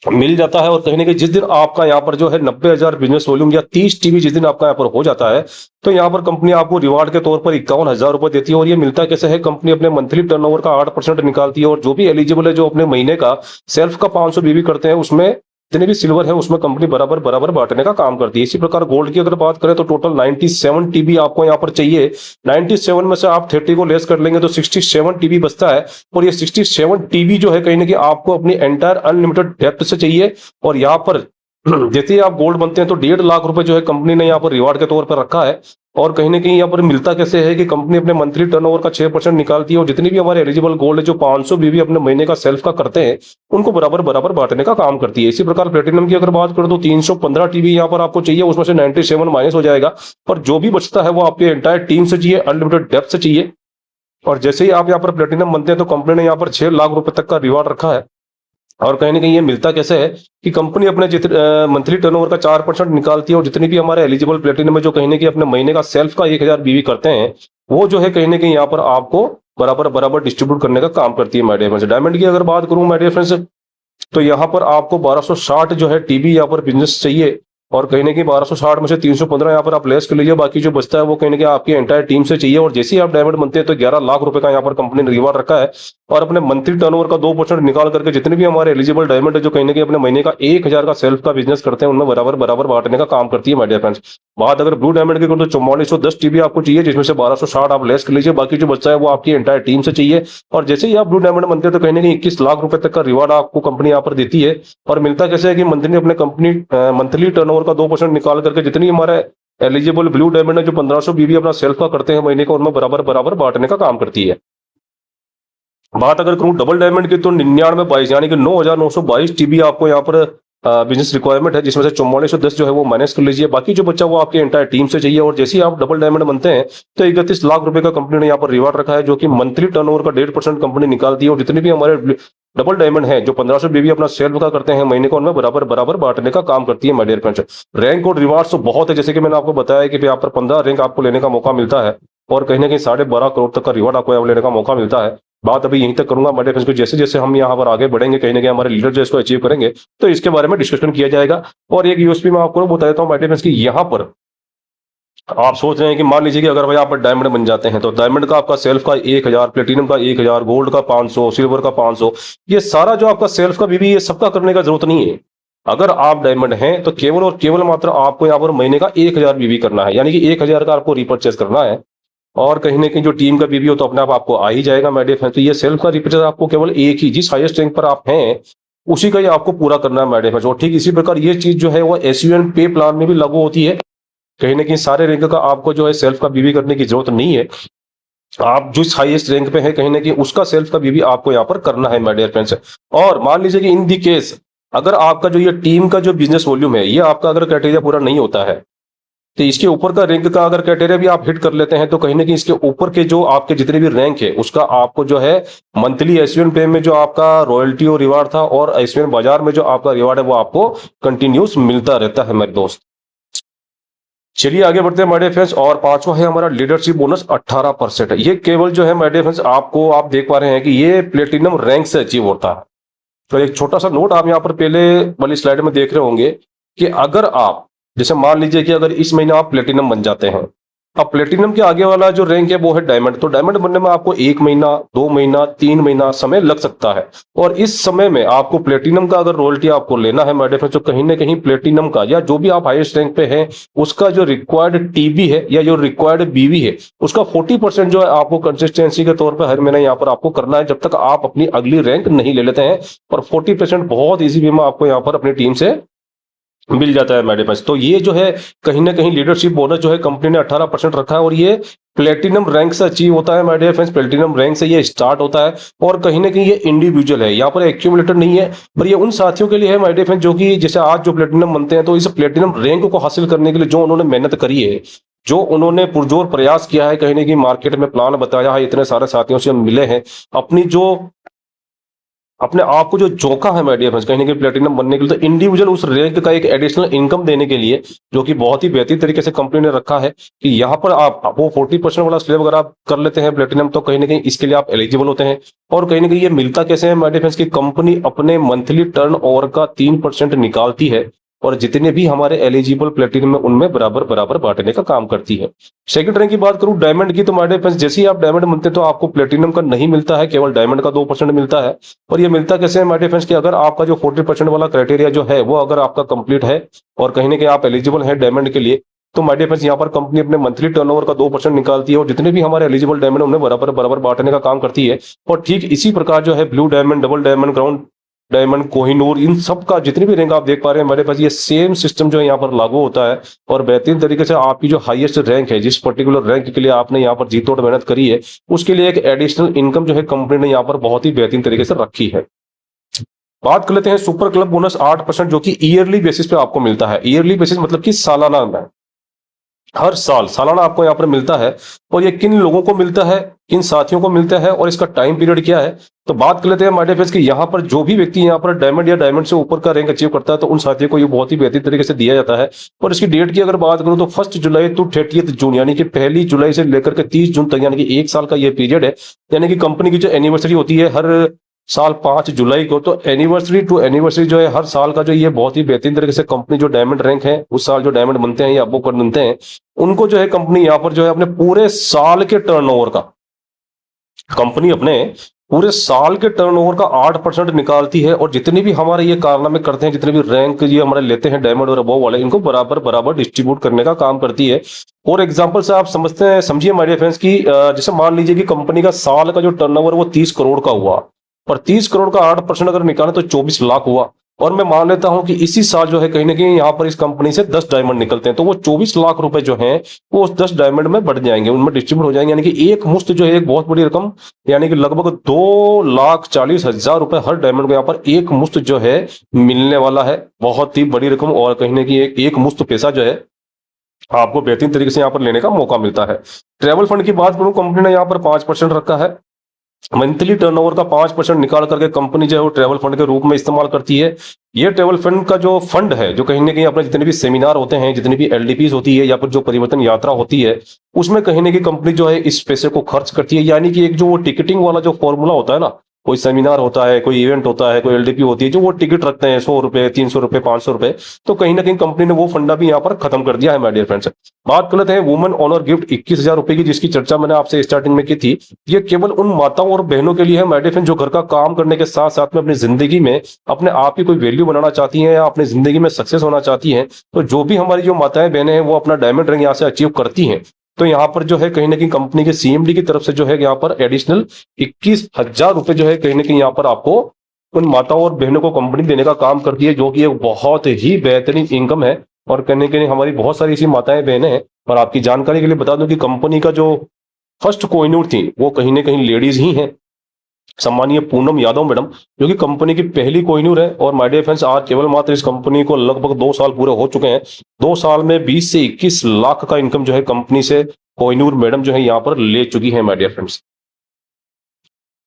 मिल जाता है। और कहीं ना कहीं जिस दिन आपका यहाँ पर जो है 90,000 बिजनेस वॉल्यूम या 30 टीबी जिस दिन आपका यहाँ पर हो जाता है तो यहाँ पर कंपनी आपको रिवार्ड के तौर पर 51,000 रुपए देती है। और ये मिलता कैसे है, कंपनी अपने मंथली टर्नओवर का 8% निकालती है, और जो भी एलिजिबल है जो अपने महीने का सेल्फ का 500 बीबी करते हैं उसमें जितने भी सिल्वर है उसमें कंपनी बराबर बराबर बांटने का काम करती है। इसी प्रकार गोल्ड की अगर बात करें तो टोटल 97 टीबी आपको यहाँ पर चाहिए। 97 में से आप 30 को लेस कर लेंगे तो 67 टीबी बचता है, और ये 67 टीबी जो है कहीं ना कहीं आपको अपनी एंटायर अनलिमिटेड डेप्थ से चाहिए। और यहाँ पर जैसे ही आप गोल्ड बनते हैं तो 1.5 लाख रुपए जो है कंपनी ने यहाँ पर रिवार्ड के तौर पर रखा है। और कहीं ना कहीं यहाँ पर मिलता कैसे है कि कंपनी अपने मंथली टर्नओवर का 6% निकालती है, और जितनी भी हमारे एलिजिबल गोल्ड है जो 500 बीबी अपने महीने का सेल्फ का करते हैं उनको बराबर बराबर बांटने का काम करती है। इसी प्रकार प्लेटिनम की अगर बात करें तो 315 टीबी यहाँ पर आपको चाहिए, उसमें से 97 माइनस हो जाएगा, और जो भी बचता है वो आपके एंटायर टीम से चाहिए, अनलिमिटेड डेप्थ से चाहिए। और जैसे ही आप यहाँ पर प्लेटिनम बनते हैं तो कंपनी ने यहाँ पर 6 लाख रुपए तक का रिवार्ड रखा है। और कहीं ना कहीं ये मिलता कैसे है कि कंपनी अपने मंथली टर्नओवर का 4% निकालती है, और जितनी भी हमारे एलिजिबल प्लेटिनम में जो कहीं ना कहीं अपने महीने का सेल्फ का 1000 बीवी करते हैं वो जो है कहीं ना कहीं यहाँ पर आपको बराबर बराबर डिस्ट्रीब्यूट करने का काम करती है माय डियर फ्रेंड्स। डायमंड की अगर बात करूं माय डियर फ्रेंड्स तो यहाँ पर आपको 1260 जो है टीबी यहाँ पर बिजनेस चाहिए, और कहीं ना कहीं 1260 में से 315 यहाँ पर आप लेस कर लीजिए, बाकी जो बचता है वो कहीं ना कहीं आपकी एंटायर टीम से चाहिए। और जैसे ही आप डायमंड बनते हैं तो 11 लाख रुपए का यहाँ पर कंपनी ने रिवार्ड रखा है। और अपने मंथली टर्नओवर का 2% निकाल करके जितने भी हमारे एलिजिबल डायमंड है जो कहीं ना कहीं अपने महीने का 1000 का सेल्फ का बिजनेस करते हैं, उनमें बराबर बराबर बांटने का काम करती है माय डियर फ्रेंड्स। बात अगर ब्लू डायमंड की करूं तो 4410 टीबी आपको चाहिए, जिसमें से 1260 आप लेस कर लीजिए, बाकी जो बच्चा है वो आपकी एंटायर टीम से चाहिए। और जैसे ही आप ब्लू डायमंड बनते हैं तो कहीं ना कहीं 21 लाख रुपए तक का रिवार्ड आपको कंपनी यहाँ पर देती है। और मिलता कैसे है कि मंथली अपने कंपनी मंथली टर्नओवर का 2% निकाल करके जितनी हमारे एलिजिबल ब्लू डायमंड है जो 1500 बीबी अपना सेल्फ का करते हैं महीने का, उनमें बराबर बराबर बांटने का काम करती है। बात अगर करूं डबल डायमंड की तो 9922 यानी कि 9922 टीबी आपको यहाँ पर बिजनेस रिक्वायरमेंट है, जिसमें से 4410 जो है वो माइनस कर लीजिए, बाकी जो बच्चा वो आपके एंटायर टीम से चाहिए। और जैसे ही आप डबल डायमंड बनते हैं तो 31 लाख रुपए का कंपनी ने यहाँ पर रिवार्ड रखा है, जो कि मंथली टर्नओवर का 1.5% कंपनी निकालती है। और जितने भी हमारे डबल डायमंड है जो 1500 बीबी अपना सेल्फ का करते हैं महीने को, उनमें बराबर बराबर बांटने का काम करती है माय डियर फ्रेंड्स। रैंक और रिवार्ड्स तो बहुत है, जैसे कि मैंने आपको बताया कि यहाँ पर 15 रैंक आपको लेने का मौका मिलता है और कहीं ना कहीं 12.5 करोड़ तक का रिवार्ड आपको यहाँ लेने का मौका मिलता है। बात अभी यहीं तक करूंगा माय डियर फ्रेंड्स को, जैसे जैसे हम यहाँ पर आगे बढ़ेंगे कहीं ना कहीं हमारे लीडर जो इसको अचीव करेंगे तो इसके बारे में डिस्कशन किया जाएगा। और एक यूएसपी मैं आपको बता देता हूँ माय डियर फ्रेंड्स की, यहाँ पर आप सोच रहे हैं कि मान लीजिए कि अगर भाई आप डायमंड बन जाते हैं तो डायमंड का आपका सेल्फ का 1000, प्लेटिनम का 1000, गोल्ड का 500, सिल्वर का 500, ये सारा जो आपका सेल्फ का बीबी ये सबका करने का जरूरत नहीं है। अगर आप डायमंड हैं तो केवल और केवल मात्र आपको यहाँ पर महीने का 1000 बीबी करना है, यानी कि 1000 का आपको रिपर्चेज करना है। और कहीं ना कहीं जो टीम का बीबी हो तो अपने आप आपको आ ही जाएगा माय डियर फ्रेंड्स। तो ये सेल्फ का रिपर्चेज आपको केवल एक ही, जिस हाईएस्ट रैंक पर आप हैं उसी का ही आपको पूरा करना है माय डियर फ्रेंड्स। और ठीक इसी प्रकार ये चीज जो है वो एसयूएन पे प्लान में भी लागू होती है। कहीं ना कहीं सारे रैंक का आपको जो है सेल्फ का बीबी करने की जरूरत नहीं है, आप जिस हाईएस्ट रैंक पे है कहीं ना कहीं उसका सेल्फ का बीबी आपको यहाँ पर करना है माय डियर फ्रेंड्स। और मान लीजिए कि इन दी केस अगर आपका जो ये टीम का जो बिजनेस वॉल्यूम है ये आपका अगर क्राइटेरिया पूरा नहीं होता है तो इसके ऊपर का रैंक का अगर क्राइटेरिया भी आप हिट कर लेते हैं तो कहीं ना कहीं इसके ऊपर के जो आपके जितने भी रैंक है उसका आपको जो है मंथली एसयूएन पे में जो आपका रॉयल्टी और रिवार्ड था और एसयूएन बाजार में जो आपका रिवार्ड है वो आपको कंटिन्यूस मिलता रहता है मेरे दोस्त। चलिए आगे बढ़ते हैं माय डियर फ्रेंड्स। और पांचवा है हमारा लीडरशिप बोनस 18%। ये केवल जो है माय डियर फ्रेंड्स आपको आप देख पा रहे हैं कि ये प्लेटिनम रैंक से अचीव होता है। तो एक छोटा सा नोट आप यहाँ पर पहले वाली स्लाइड में देख रहे होंगे कि अगर आप जैसे मान लीजिए कि अगर इस महीने आप प्लेटिनम बन जाते हैं, अब प्लेटिनम के आगे वाला जो रैंक है वो है डायमंड। तो डायमंड बनने में आपको 1 महीना, 2 महीना, 3 महीना समय लग सकता है। और इस समय में आपको प्लेटिनम का अगर रॉयल्टी आपको लेना है माय डियर फ्रेंड्स तो कहीं ना कहीं प्लेटिनम का या जो भी आप हाईएस्ट रैंक पे हैं उसका जो रिक्वायर्ड टीबी है या जो रिक्वायर्ड बीवी है उसका 40% जो है आपको कंसिस्टेंसी के तौर पर हर महीने यहाँ पर आपको करना है जब तक आप अपनी अगली रैंक नहीं ले लेते हैं। और 40% बहुत ईजी वे में आपको यहाँ पर अपनी टीम से मिल जाता है मेरे पास। तो ये जो है कहीं ना कहीं लीडरशिप बोनस जो है कंपनी ने 18% रखा है और ये प्लेटिनम रैंक से अचीव होता है my dear friends. Platinum rank से ये स्टार्ट होता है और कहीं ना कहीं ये इंडिविजुअल है, यहाँ पर एक्यूमुलेटर नहीं है, पर ये उन साथियों के लिए है माय डियर फ्रेंड्स जो कि जैसे आज जो प्लेटिनम बनते हैं तो इस प्लेटिनम रैंक को हासिल करने के लिए जो उन्होंने मेहनत करी है, जो उन्होंने पुरजोर प्रयास किया है, कहीं ना कहीं मार्केट में प्लान बताया है, इतने सारे साथियों से हम मिले हैं, अपनी जो अपने आप को जो झोंका है माय डियर फ्रेंड्स कहीं ना कहीं प्लेटिनम बनने के लिए, तो इंडिविजुअल उस रैंक का एक एडिशनल इनकम देने के लिए जो कि बहुत ही बेहतरीन तरीके से कंपनी ने रखा है कि यहाँ पर आप वो 40% वाला स्लैब अगर आप कर लेते हैं प्लेटिनम तो कहीं ना कहीं इसके लिए आप एलिजिबल होते हैं। और कहीं ना कहीं ये मिलता कैसे है माय डियर फ्रेंड्स की कंपनी अपने मंथली टर्न ओवर का 3% निकालती है और जितने भी हमारे एलिजिबल प्लेटिनम में उनमें बराबर बराबर बांटने का काम करती है। सेकंड रैंक की बात करूं डायमंड की तो माय डियर फ्रेंड्स जैसे ही आप डायमंड बनते हैं तो आपको प्लेटिनम का नहीं मिलता है, केवल डायमंड का 2% मिलता है। और ये मिलता कैसे है माय डियर फ्रेंड्स कि अगर आपका जो 40% वाला क्राइटेरिया जो है वो अगर आपका कंप्लीट है और कहीं ना कहीं आप एलिजिबल है डायमंड के लिए तो माय डियर फ्रेंड्स यहाँ पर कंपनी अपने मंथली टर्नओवर का 2% निकालती है और जितने भी हमारे एलिजिबल डायमंड उन्हें बराबर बराबर बांटने का काम करती है। और ठीक इसी प्रकार जो है blue diamond, double diamond, ground diamond, Kohinoor, इन सब का जितने भी रैंक आप देख पा रहे हैं मेरे पास ये सेम सिस्टम जो है यहाँ पर लागू होता है। और बेहतरीन तरीके से आपकी जो हाईएस्ट रैंक है, जिस पर्टिकुलर रैंक के लिए आपने यहाँ पर जी तोड़ मेहनत करी है, उसके लिए एक एडिशनल इनकम जो है कंपनी ने यहाँ पर बहुत ही बेहतरीन तरीके से रखी है। बात कर लेते हैं सुपर क्लब बोनस 8% जो कि ईयरली बेसिस पे आपको मिलता है। ईयरली बेसिस मतलब कि सालाना में, हर साल सालाना आपको यहाँ पर मिलता है। और ये किन लोगों को मिलता है, किन साथियों को मिलता है और इसका टाइम पीरियड क्या है, तो बात कर लेते हैं माय डियर फ्रेंड्स कि यहाँ पर जो भी व्यक्ति यहाँ पर डायमंड या डायमंड से ऊपर का रैंक अचीव करता है तो उन साथियों को ये बहुत ही बेहतरीन तरीके से दिया जाता है। और इसकी डेट की अगर बात करूं तो 1 जुलाई टू 30 जून यानी कि 1 जुलाई से लेकर के 30 जून तक, यानी कि 1 साल का ये पीरियड है। यानी कि कंपनी की जो एनिवर्सरी होती है हर साल 5 जुलाई को, तो एनिवर्सरी टू एनिवर्सरी जो है हर साल का जो ये बहुत ही बेहतरीन तरीके से कंपनी जो डायमंड रैंक है उस साल जो डायमंड बनते हैं या अबो कर बनते हैं उनको जो है कंपनी यहाँ पर जो है अपने पूरे साल के टर्नओवर का, कंपनी अपने पूरे साल के टर्नओवर का 8% निकालती है, और जितने भी हमारे ये कारनामे करते हैं, जितने भी रैंक ये हमारे लेते हैं डायमंड और अबव वाले, इनको बराबर बराबर डिस्ट्रीब्यूट करने का काम करती है। और एग्जांपल से आप समझते हैं, समझिए माय डियर फ्रेंड्स की जैसे मान लीजिए कि कंपनी का साल का जो टर्नओवर वो 30 करोड़ का हुआ, पर 30 करोड़ का 8% अगर निकालें तो 24 लाख हुआ। और मैं मान लेता हूं कि इसी साल जो है कहीं ना कहीं यहाँ पर इस कंपनी से 10 डायमंड निकलते हैं, तो वो 24 लाख रुपए जो हैं वो उस 10 डायमंड में बढ़ जाएंगे, उनमें डिस्ट्रीब्यूट हो जाएंगे। यानी कि एक मुश्त जो है एक बहुत बड़ी रकम, यानी कि लगभग 2,40,000 रुपए हर डायमंड को यहाँ पर एक मुश्त जो है मिलने वाला है। बहुत ही बड़ी रकम, और कहीं ना कहीं एक मुश्त पैसा जो है आपको बेहतरीन तरीके से यहाँ पर लेने का मौका मिलता है। ट्रेवल फंड की बात करूं, कंपनी ने यहाँ पर 5% रखा है। मंथली टर्नओवर का 5% निकाल करके कंपनी जो है वो ट्रेवल फंड के रूप में इस्तेमाल करती है। ये ट्रेवल फंड का जो फंड है, जो कहीं ना कहीं अपने जितने भी सेमिनार होते हैं, जितनी भी एलडीपीज होती है या फिर जो परिवर्तन यात्रा होती है, उसमें कहीं ना कहीं कंपनी जो है इस पैसे को खर्च करती है। यानी कि एक जो वो टिकटिंग वाला जो फॉर्मूला होता है ना, कोई सेमिनार होता है, कोई इवेंट होता है, कोई एलडीपी होती है, जो वो टिकट रखते हैं 100 रुपए, 300 रुपए, 500 रुपए, तो कहीं ना कहीं कंपनी ने वो फंडा भी यहाँ पर खत्म कर दिया है माय डियर फ्रेंड्स। बात करते हैं वुमेन ऑनर गिफ्ट 21,000 रुपए की, जिसकी चर्चा मैंने आपसे स्टार्टिंग में की थी। ये केवल उन माताओं और बहनों के लिए है माय डियर फ्रेंड्स, जो घर का काम करने के साथ साथ में अपनी जिंदगी में अपने आप की कोई वैल्यू बनाना चाहती हैं या अपनी जिंदगी में सक्सेस होना चाहती हैं। तो जो भी हमारी जो माताएं बहनें हैं वो अपना डायमंड रैंक यहाँ से अचीव करती हैं, तो यहाँ पर जो है कहीं ना कहीं कंपनी के सीएमडी की तरफ से जो है यहाँ पर एडिशनल 21,000 रुपए जो है कहीं ना कहीं यहाँ पर आपको उन माताओं और बहनों को कंपनी देने का काम करती है, जो कि एक बहुत ही बेहतरीन इनकम है। और कहीं ना कहीं हमारी बहुत सारी ऐसी माताएं बहनें हैं। और आपकी जानकारी के लिए बता दूं कि कंपनी का जो फर्स्ट कोहिनूर थी वो कहीं ना कहीं लेडीज ही हैं, सम्मानीय पूनम यादव मैडम, जो कि कंपनी की पहली कोहिनूर है। और माय डियर फ्रेंड्स, आज केवल मात्र इस कंपनी को लगभग 2 साल पूरे हो चुके हैं। 2 साल में 20 से 21 लाख का इनकम जो है कंपनी से कोहिनूर मैडम जो है यहाँ पर ले चुकी है माय डियर फ्रेंड्स।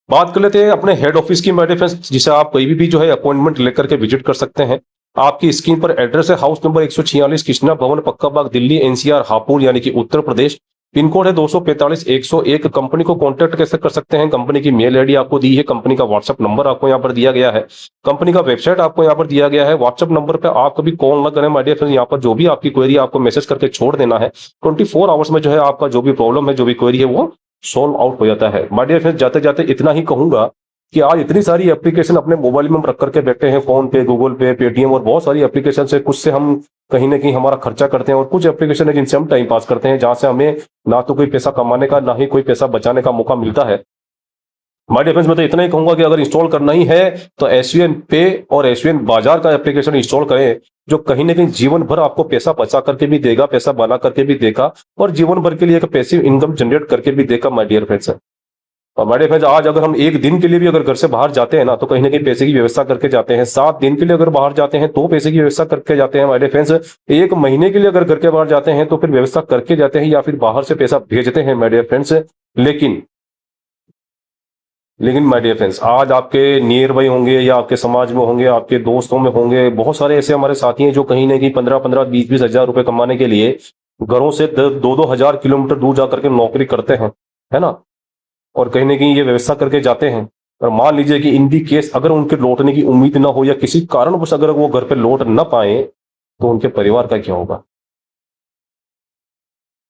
बात कर लेते हैं अपने हेड ऑफिस की माय डियर फ्रेंड्स, जिसे आप कहीं भी जो है अपॉइंटमेंट लेकर के विजिट कर सकते हैं। आपकी स्क्रीन पर एड्रेस है, हाउस नंबर 146 कृष्णा भवन, पक्का बाग, दिल्ली एनसीआर हापुड़ यानी कि उत्तर प्रदेश। पिन कोड है 245-101। कंपनी को कांटेक्ट कैसे कर सकते हैं? कंपनी की मेल आईडी आपको दी है, कंपनी का व्हाट्सएप नंबर आपको यहाँ पर दिया गया है, कंपनी का वेबसाइट आपको यहाँ पर दिया गया है। व्हाट्सएप नंबर पे आप कभी कॉल ना करें माय डियर फ्रेंड्स, यहाँ पर जो भी आपकी क्वेरी आपको मैसेज करके छोड़ देना है। 24 आवर्स में जो है आपका जो भी प्रॉब्लम है, जो भी क्वेरी है, वो सॉल्व आउट हो जाता है। माय डियर फ्रेंड्स, जाते जाते इतना ही कहूंगा कि आज इतनी सारी एप्लीकेशन अपने मोबाइल में हम रख करके बैठे हैं, फोन पे, गूगल पे, पेटीएम और बहुत सारी एप्लीकेशन से, कुछ से हम कहीं ना कहीं हमारा खर्चा करते हैं और कुछ एप्लीकेशन है जिनसे हम टाइम पास करते हैं, जहां से हमें ना तो कोई पैसा कमाने का, ना ही कोई पैसा बचाने का मौका मिलता है। माय डियर फ्रेंड्स, मैं तो इतना ही कहूंगा कि अगर इंस्टॉल करना ही है तो एसवीएन पे और एसवीएन बाजार का एप्लीकेशन इंस्टॉल करें, जो कहीं ना कहीं जीवन भर आपको पैसा बचा करके भी देगा, पैसा बना करके भी देगा, और जीवन भर के लिए एक पैसिव इनकम जनरेट करके भी देगा माय डियर फ्रेंड्स। और माय डियर फ्रेंड्स, आज अगर हम एक दिन के लिए भी अगर घर से बाहर जाते हैं ना, तो कहीं ना कहीं पैसे की व्यवस्था करके जाते हैं। 7 दिन के लिए अगर बाहर जाते हैं तो पैसे की व्यवस्था करके जाते हैं माय डियर फ्रेंड्स। 1 महीने के लिए अगर घर के बाहर जाते हैं तो फिर व्यवस्था करके जाते हैं, या फिर बाहर से पैसा भेजते हैं माय डियर फ्रेंड्स। लेकिन लेकिन माय डियर फ्रेंड्स, आज आपके नियर बाई होंगे या आपके समाज में होंगे, आपके दोस्तों में होंगे, बहुत सारे ऐसे हमारे साथी हैं जो कहीं ना कहीं 15-15, 20-20 हजार रुपए कमाने के लिए घरों से 2-2 हजार किलोमीटर दूर जा करके नौकरी करते हैं, है ना। और कहीं ना कहीं ये व्यवस्था करके जाते हैं। और मान लीजिए कि इन दी केस अगर उनके लौटने की उम्मीद ना हो या किसी कारणवश अगर वो घर पे लौट ना पाए, तो उनके परिवार का क्या होगा?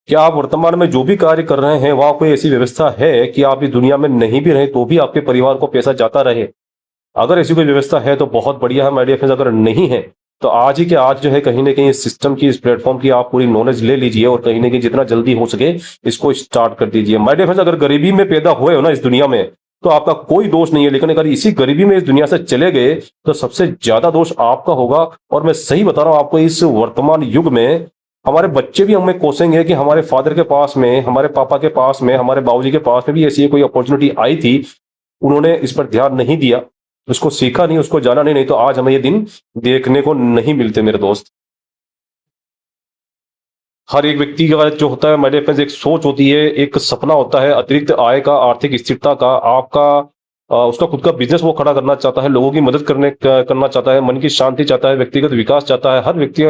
क्या आप वर्तमान में जो भी कार्य कर रहे हैं वहां कोई ऐसी व्यवस्था है कि आप इस दुनिया में नहीं भी रहे तो भी आपके परिवार को पैसा जाता रहे? अगर ऐसी कोई व्यवस्था है तो बहुत बढ़िया है माय डियर फ्रेंड्स। अगर नहीं है तो आज ही के आज जो है कहीं ना कहीं इस सिस्टम की, इस प्लेटफॉर्म की आप पूरी नॉलेज ले लीजिए और कहीं ना कहीं जितना जल्दी हो सके इसको स्टार्ट कर दीजिए। माय डियर फ्रेंड्स, अगर गरीबी में पैदा हुए हो ना इस दुनिया में तो आपका कोई दोष नहीं है, लेकिन अगर इसी गरीबी में इस दुनिया से चले गए तो सबसे ज्यादा दोष आपका होगा। और मैं सही बता रहा हूं आपको, इस वर्तमान युग में हमारे बच्चे भी हमें कोसेंगे कि हमारे फादर के पास में, हमारे पापा के पास में, हमारे बाबूजी के पास में भी ऐसी कोई अपॉर्चुनिटी आई थी, उन्होंने इस पर ध्यान नहीं दिया, उसको सीखा नहीं, उसको जाना नहीं, नहीं तो आज हमें ये दिन देखने को नहीं मिलते मेरे दोस्त। हर एक व्यक्ति का जो होता है मेरे पास एक सोच होती है, एक सपना होता है अतिरिक्त आय का, आर्थिक स्थिरता का, आपका उसका खुद का बिजनेस वो खड़ा करना चाहता है, लोगों की मदद करना चाहता है, मन की शांति चाहता है, व्यक्तिगत विकास चाहता है। हर व्यक्ति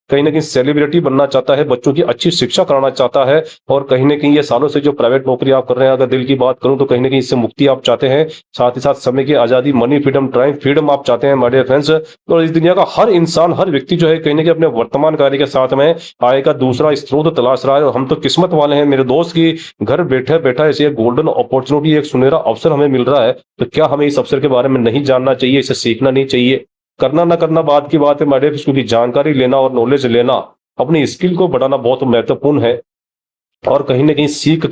कहीं ना कहीं सेलिब्रिटी बनना चाहता है, बच्चों की अच्छी शिक्षा कराना चाहता है, और कहीं ना कहीं ये सालों से जो प्राइवेट नौकरी आप कर रहे हैं, अगर दिल की बात करूं तो कहीं ना कहीं इससे मुक्ति आप चाहते हैं, साथ ही साथ समय की आजादी, मनी फ्रीडम, टाइम फ्रीडम आप चाहते हैं माय डियर फ्रेंड्स। तो इस दुनिया का हर इंसान, हर व्यक्ति जो है कहीं ना कहीं अपने वर्तमान कार्य के साथ में आय का दूसरा स्रोत तलाश रहा है, और हम तो किस्मत वाले हैं मेरे दोस्त की घर बैठे बैठा ऐसी गोल्डन अपॉर्चुनिटी, एक सुनहरा अवसर हमें मिल रहा है। तो क्या हमें इस अवसर के बारे में नहीं जानना चाहिए, इसे सीखना नहीं चाहिए? करना ना करना बात की बात है माय डियर फ्रेंड्स, क्योंकि जानकारी लेना और नॉलेज लेना, अपनी स्किल को बढ़ाना बहुत महत्वपूर्ण है। और कहीं ना कहीं सीख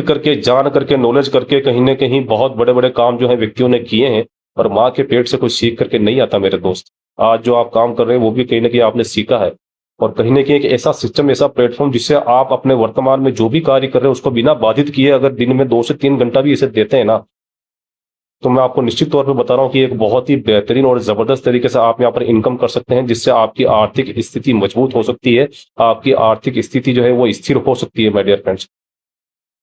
करके जान करके नॉलेज करके कहीं ना कहीं बहुत बड़े बड़े काम जो है व्यक्तियों ने किए हैं। और माँ के पेट से कुछ सीख करके नहीं आता मेरे दोस्त। आज जो आप काम कर रहे हैं वो भी कहीं ना कहीं आपने सीखा है, और कहीं ना कहीं एक ऐसा सिस्टम, ऐसा प्लेटफॉर्म जिससे आप अपने वर्तमान में जो भी कार्य कर रहे हैं उसको बिना बाधित किए अगर दिन में 2 से 3 घंटा भी इसे देते हैं ना, तो मैं आपको निश्चित तौर पे बता रहा हूँ कि एक बहुत ही बेहतरीन और जबरदस्त तरीके से आप यहाँ पर इनकम कर सकते हैं, जिससे आपकी आर्थिक स्थिति मजबूत हो सकती है, आपकी आर्थिक स्थिति जो है वो स्थिर हो सकती है माय डियर फ्रेंड्स।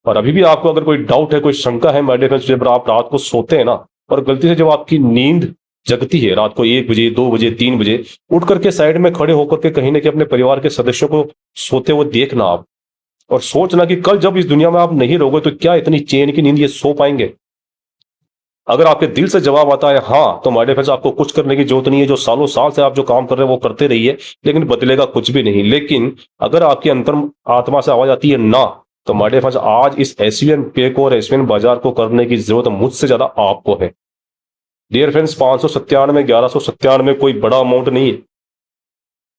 और अभी भी आपको अगर कोई डाउट है, कोई शंका है माय डियर फ्रेंड्स, जब आप रात को सोते हैं ना, और गलती से जब आपकी नींद जगती है रात को 1 बजे, 2 बजे, 3 बजे, उठ करके साइड में खड़े होकर के कहीं ना कहीं अपने परिवार के सदस्यों को सोते हुए देखना आप, और सोचना कि कल जब इस दुनिया में आप नहीं रहोगे तो क्या इतनी चैन की नींद ये सो पाएंगे। अगर आपके दिल से जवाब आता है हाँ, तो माय डियर फ्रेंड्स आपको कुछ करने की जरूरत नहीं है, जो सालों साल से आप जो काम कर रहे हैं वो करते रहिए, लेकिन बदलेगा कुछ भी नहीं। लेकिन अगर आपकी अंतर आत्मा से आवाज आती है ना, तो माय डियर फ्रेंड्स आज इस एसवीएन पे को और एसवीएन बाजार को करने की जरूरत मुझसे ज्यादा आपको है। डियर फ्रेंड्स, 597, 1197 कोई बड़ा अमाउंट नहीं है,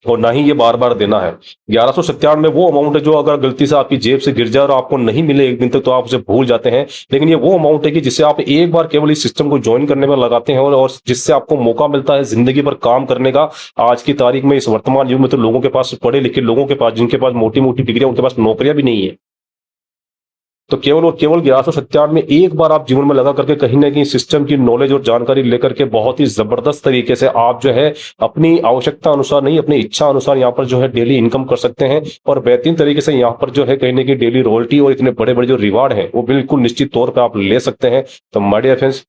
और ना ही ये बार बार देना है। 1197 वो अमाउंट है जो अगर गलती से आपकी जेब से गिर जाए और आपको नहीं मिले एक दिन तक तो आप उसे भूल जाते हैं, लेकिन ये वो अमाउंट है कि जिससे आप एक बार केवल इस सिस्टम को ज्वाइन करने में लगाते हैं, और जिससे आपको मौका मिलता है जिंदगी भर काम करने का। आज की तारीख में, इस वर्तमान युग में तो लोगों के पास, पढ़े लिखे लोगों के पास, जिनके पास मोटी मोटी डिग्री, उनके पास नौकरियां भी नहीं है। तो केवल और केवल 1197 में एक बार आप जीवन में लगा करके कहीं ना कहीं सिस्टम की नॉलेज और जानकारी लेकर के बहुत ही जबरदस्त तरीके से आप जो है अपनी आवश्यकता अनुसार नहीं, अपनी इच्छा अनुसार यहाँ पर जो है डेली इनकम कर सकते हैं, और बेहतरीन तरीके से यहाँ पर जो है कहीं ना कहीं डेली रॉयल्टी और इतने बड़े बड़े जो रिवार्ड है वो बिल्कुल निश्चित तौर पर आप ले सकते हैं। तो माय डियर फ्रेंड्स,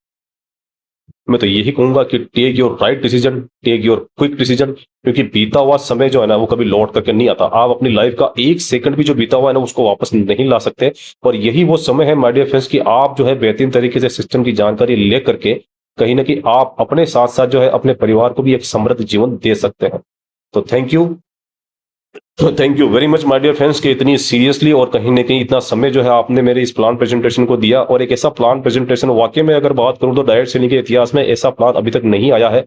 मैं तो यही कहूंगा कि take your right decision, take your quick decision, क्योंकि बीता हुआ समय जो है ना वो कभी लौट करके नहीं आता। आप अपनी लाइफ का 1 सेकंड भी जो बीता हुआ है ना उसको वापस नहीं ला सकते, और यही वो समय है माय डियर फ्रेंड्स कि आप जो है बेहतरीन तरीके से सिस्टम की जानकारी ले करके कहीं ना कहीं आप अपने साथ साथ जो है अपने परिवार को भी एक समृद्ध जीवन दे सकते हैं। तो thank you very much my dear friends कि इतनी सीरियसली और कहीं ना कहीं इतना समय जो है आपने मेरे इस प्लान प्रेजेंटेशन को दिया। और एक ऐसा प्लान प्रेजेंटेशन, वाकई में अगर बात करूं तो डायरेक्ट सेलिंग के इतिहास में ऐसा प्लान अभी तक नहीं आया है।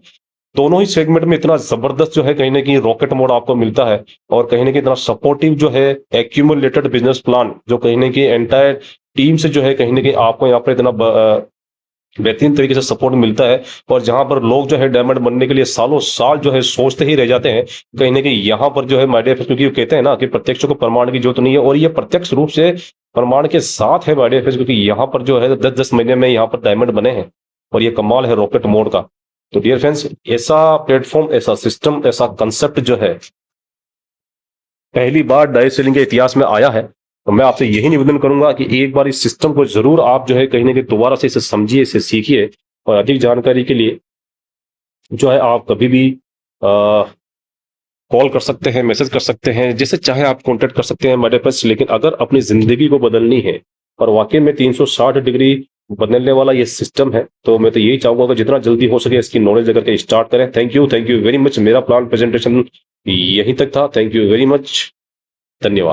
दोनों ही सेगमेंट में इतना जबरदस्त जो है कहीं ना कहीं रॉकेट मोड आपको मिलता है, और कहीं ना कहीं इतना सपोर्टिव जो है एक्यूमुलेटेड बिजनेस प्लान, जो कहीं ना कहीं एंटायर टीम से जो है कहीं ना कहीं आपको यहाँ पर इतना बेहतरीन तरीके से सपोर्ट मिलता है। और जहां पर लोग जो है डायमंड बनने के लिए सालों साल जो है सोचते ही रह जाते हैं, कहीं ना कहीं यहाँ पर जो है माय डियर फ्रेंड्स, क्योंकि कहते हैं ना कि प्रत्यक्ष को प्रमाण की जरूरत नहीं है, और ये प्रत्यक्ष रूप से प्रमाण के साथ है माय डियर फ्रेंड्स, क्योंकि यहाँ पर जो है 10-10 महीने में यहाँ पर डायमंड बने हैं, और ये कमाल है रॉकेट मोड का। तो डियर फ्रेंड्स, ऐसा प्लेटफॉर्म, ऐसा सिस्टम, ऐसा कंसेप्ट जो है पहली बार डायरेक्ट सेलिंग के इतिहास में आया है। तो मैं आपसे यही निवेदन करूंगा कि एक बार इस सिस्टम को जरूर आप जो है कहीं ना कहीं दोबारा से इसे समझिए, इसे सीखिए, और अधिक जानकारी के लिए जो है आप कभी भी कॉल कर सकते हैं, मैसेज कर सकते हैं, जैसे चाहे आप कांटेक्ट कर सकते हैं मेरे पास। लेकिन अगर अपनी जिंदगी को बदलनी है और वाकई में 360 डिग्री बदलने वाला ये सिस्टम है, तो मैं तो यही चाहूंगा कि जितना जल्दी हो सके इसकी नॉलेज लेकर के स्टार्ट करें। Thank you very much. मेरा प्लान प्रेजेंटेशन यहीं तक था। Thank you very much. धन्यवाद।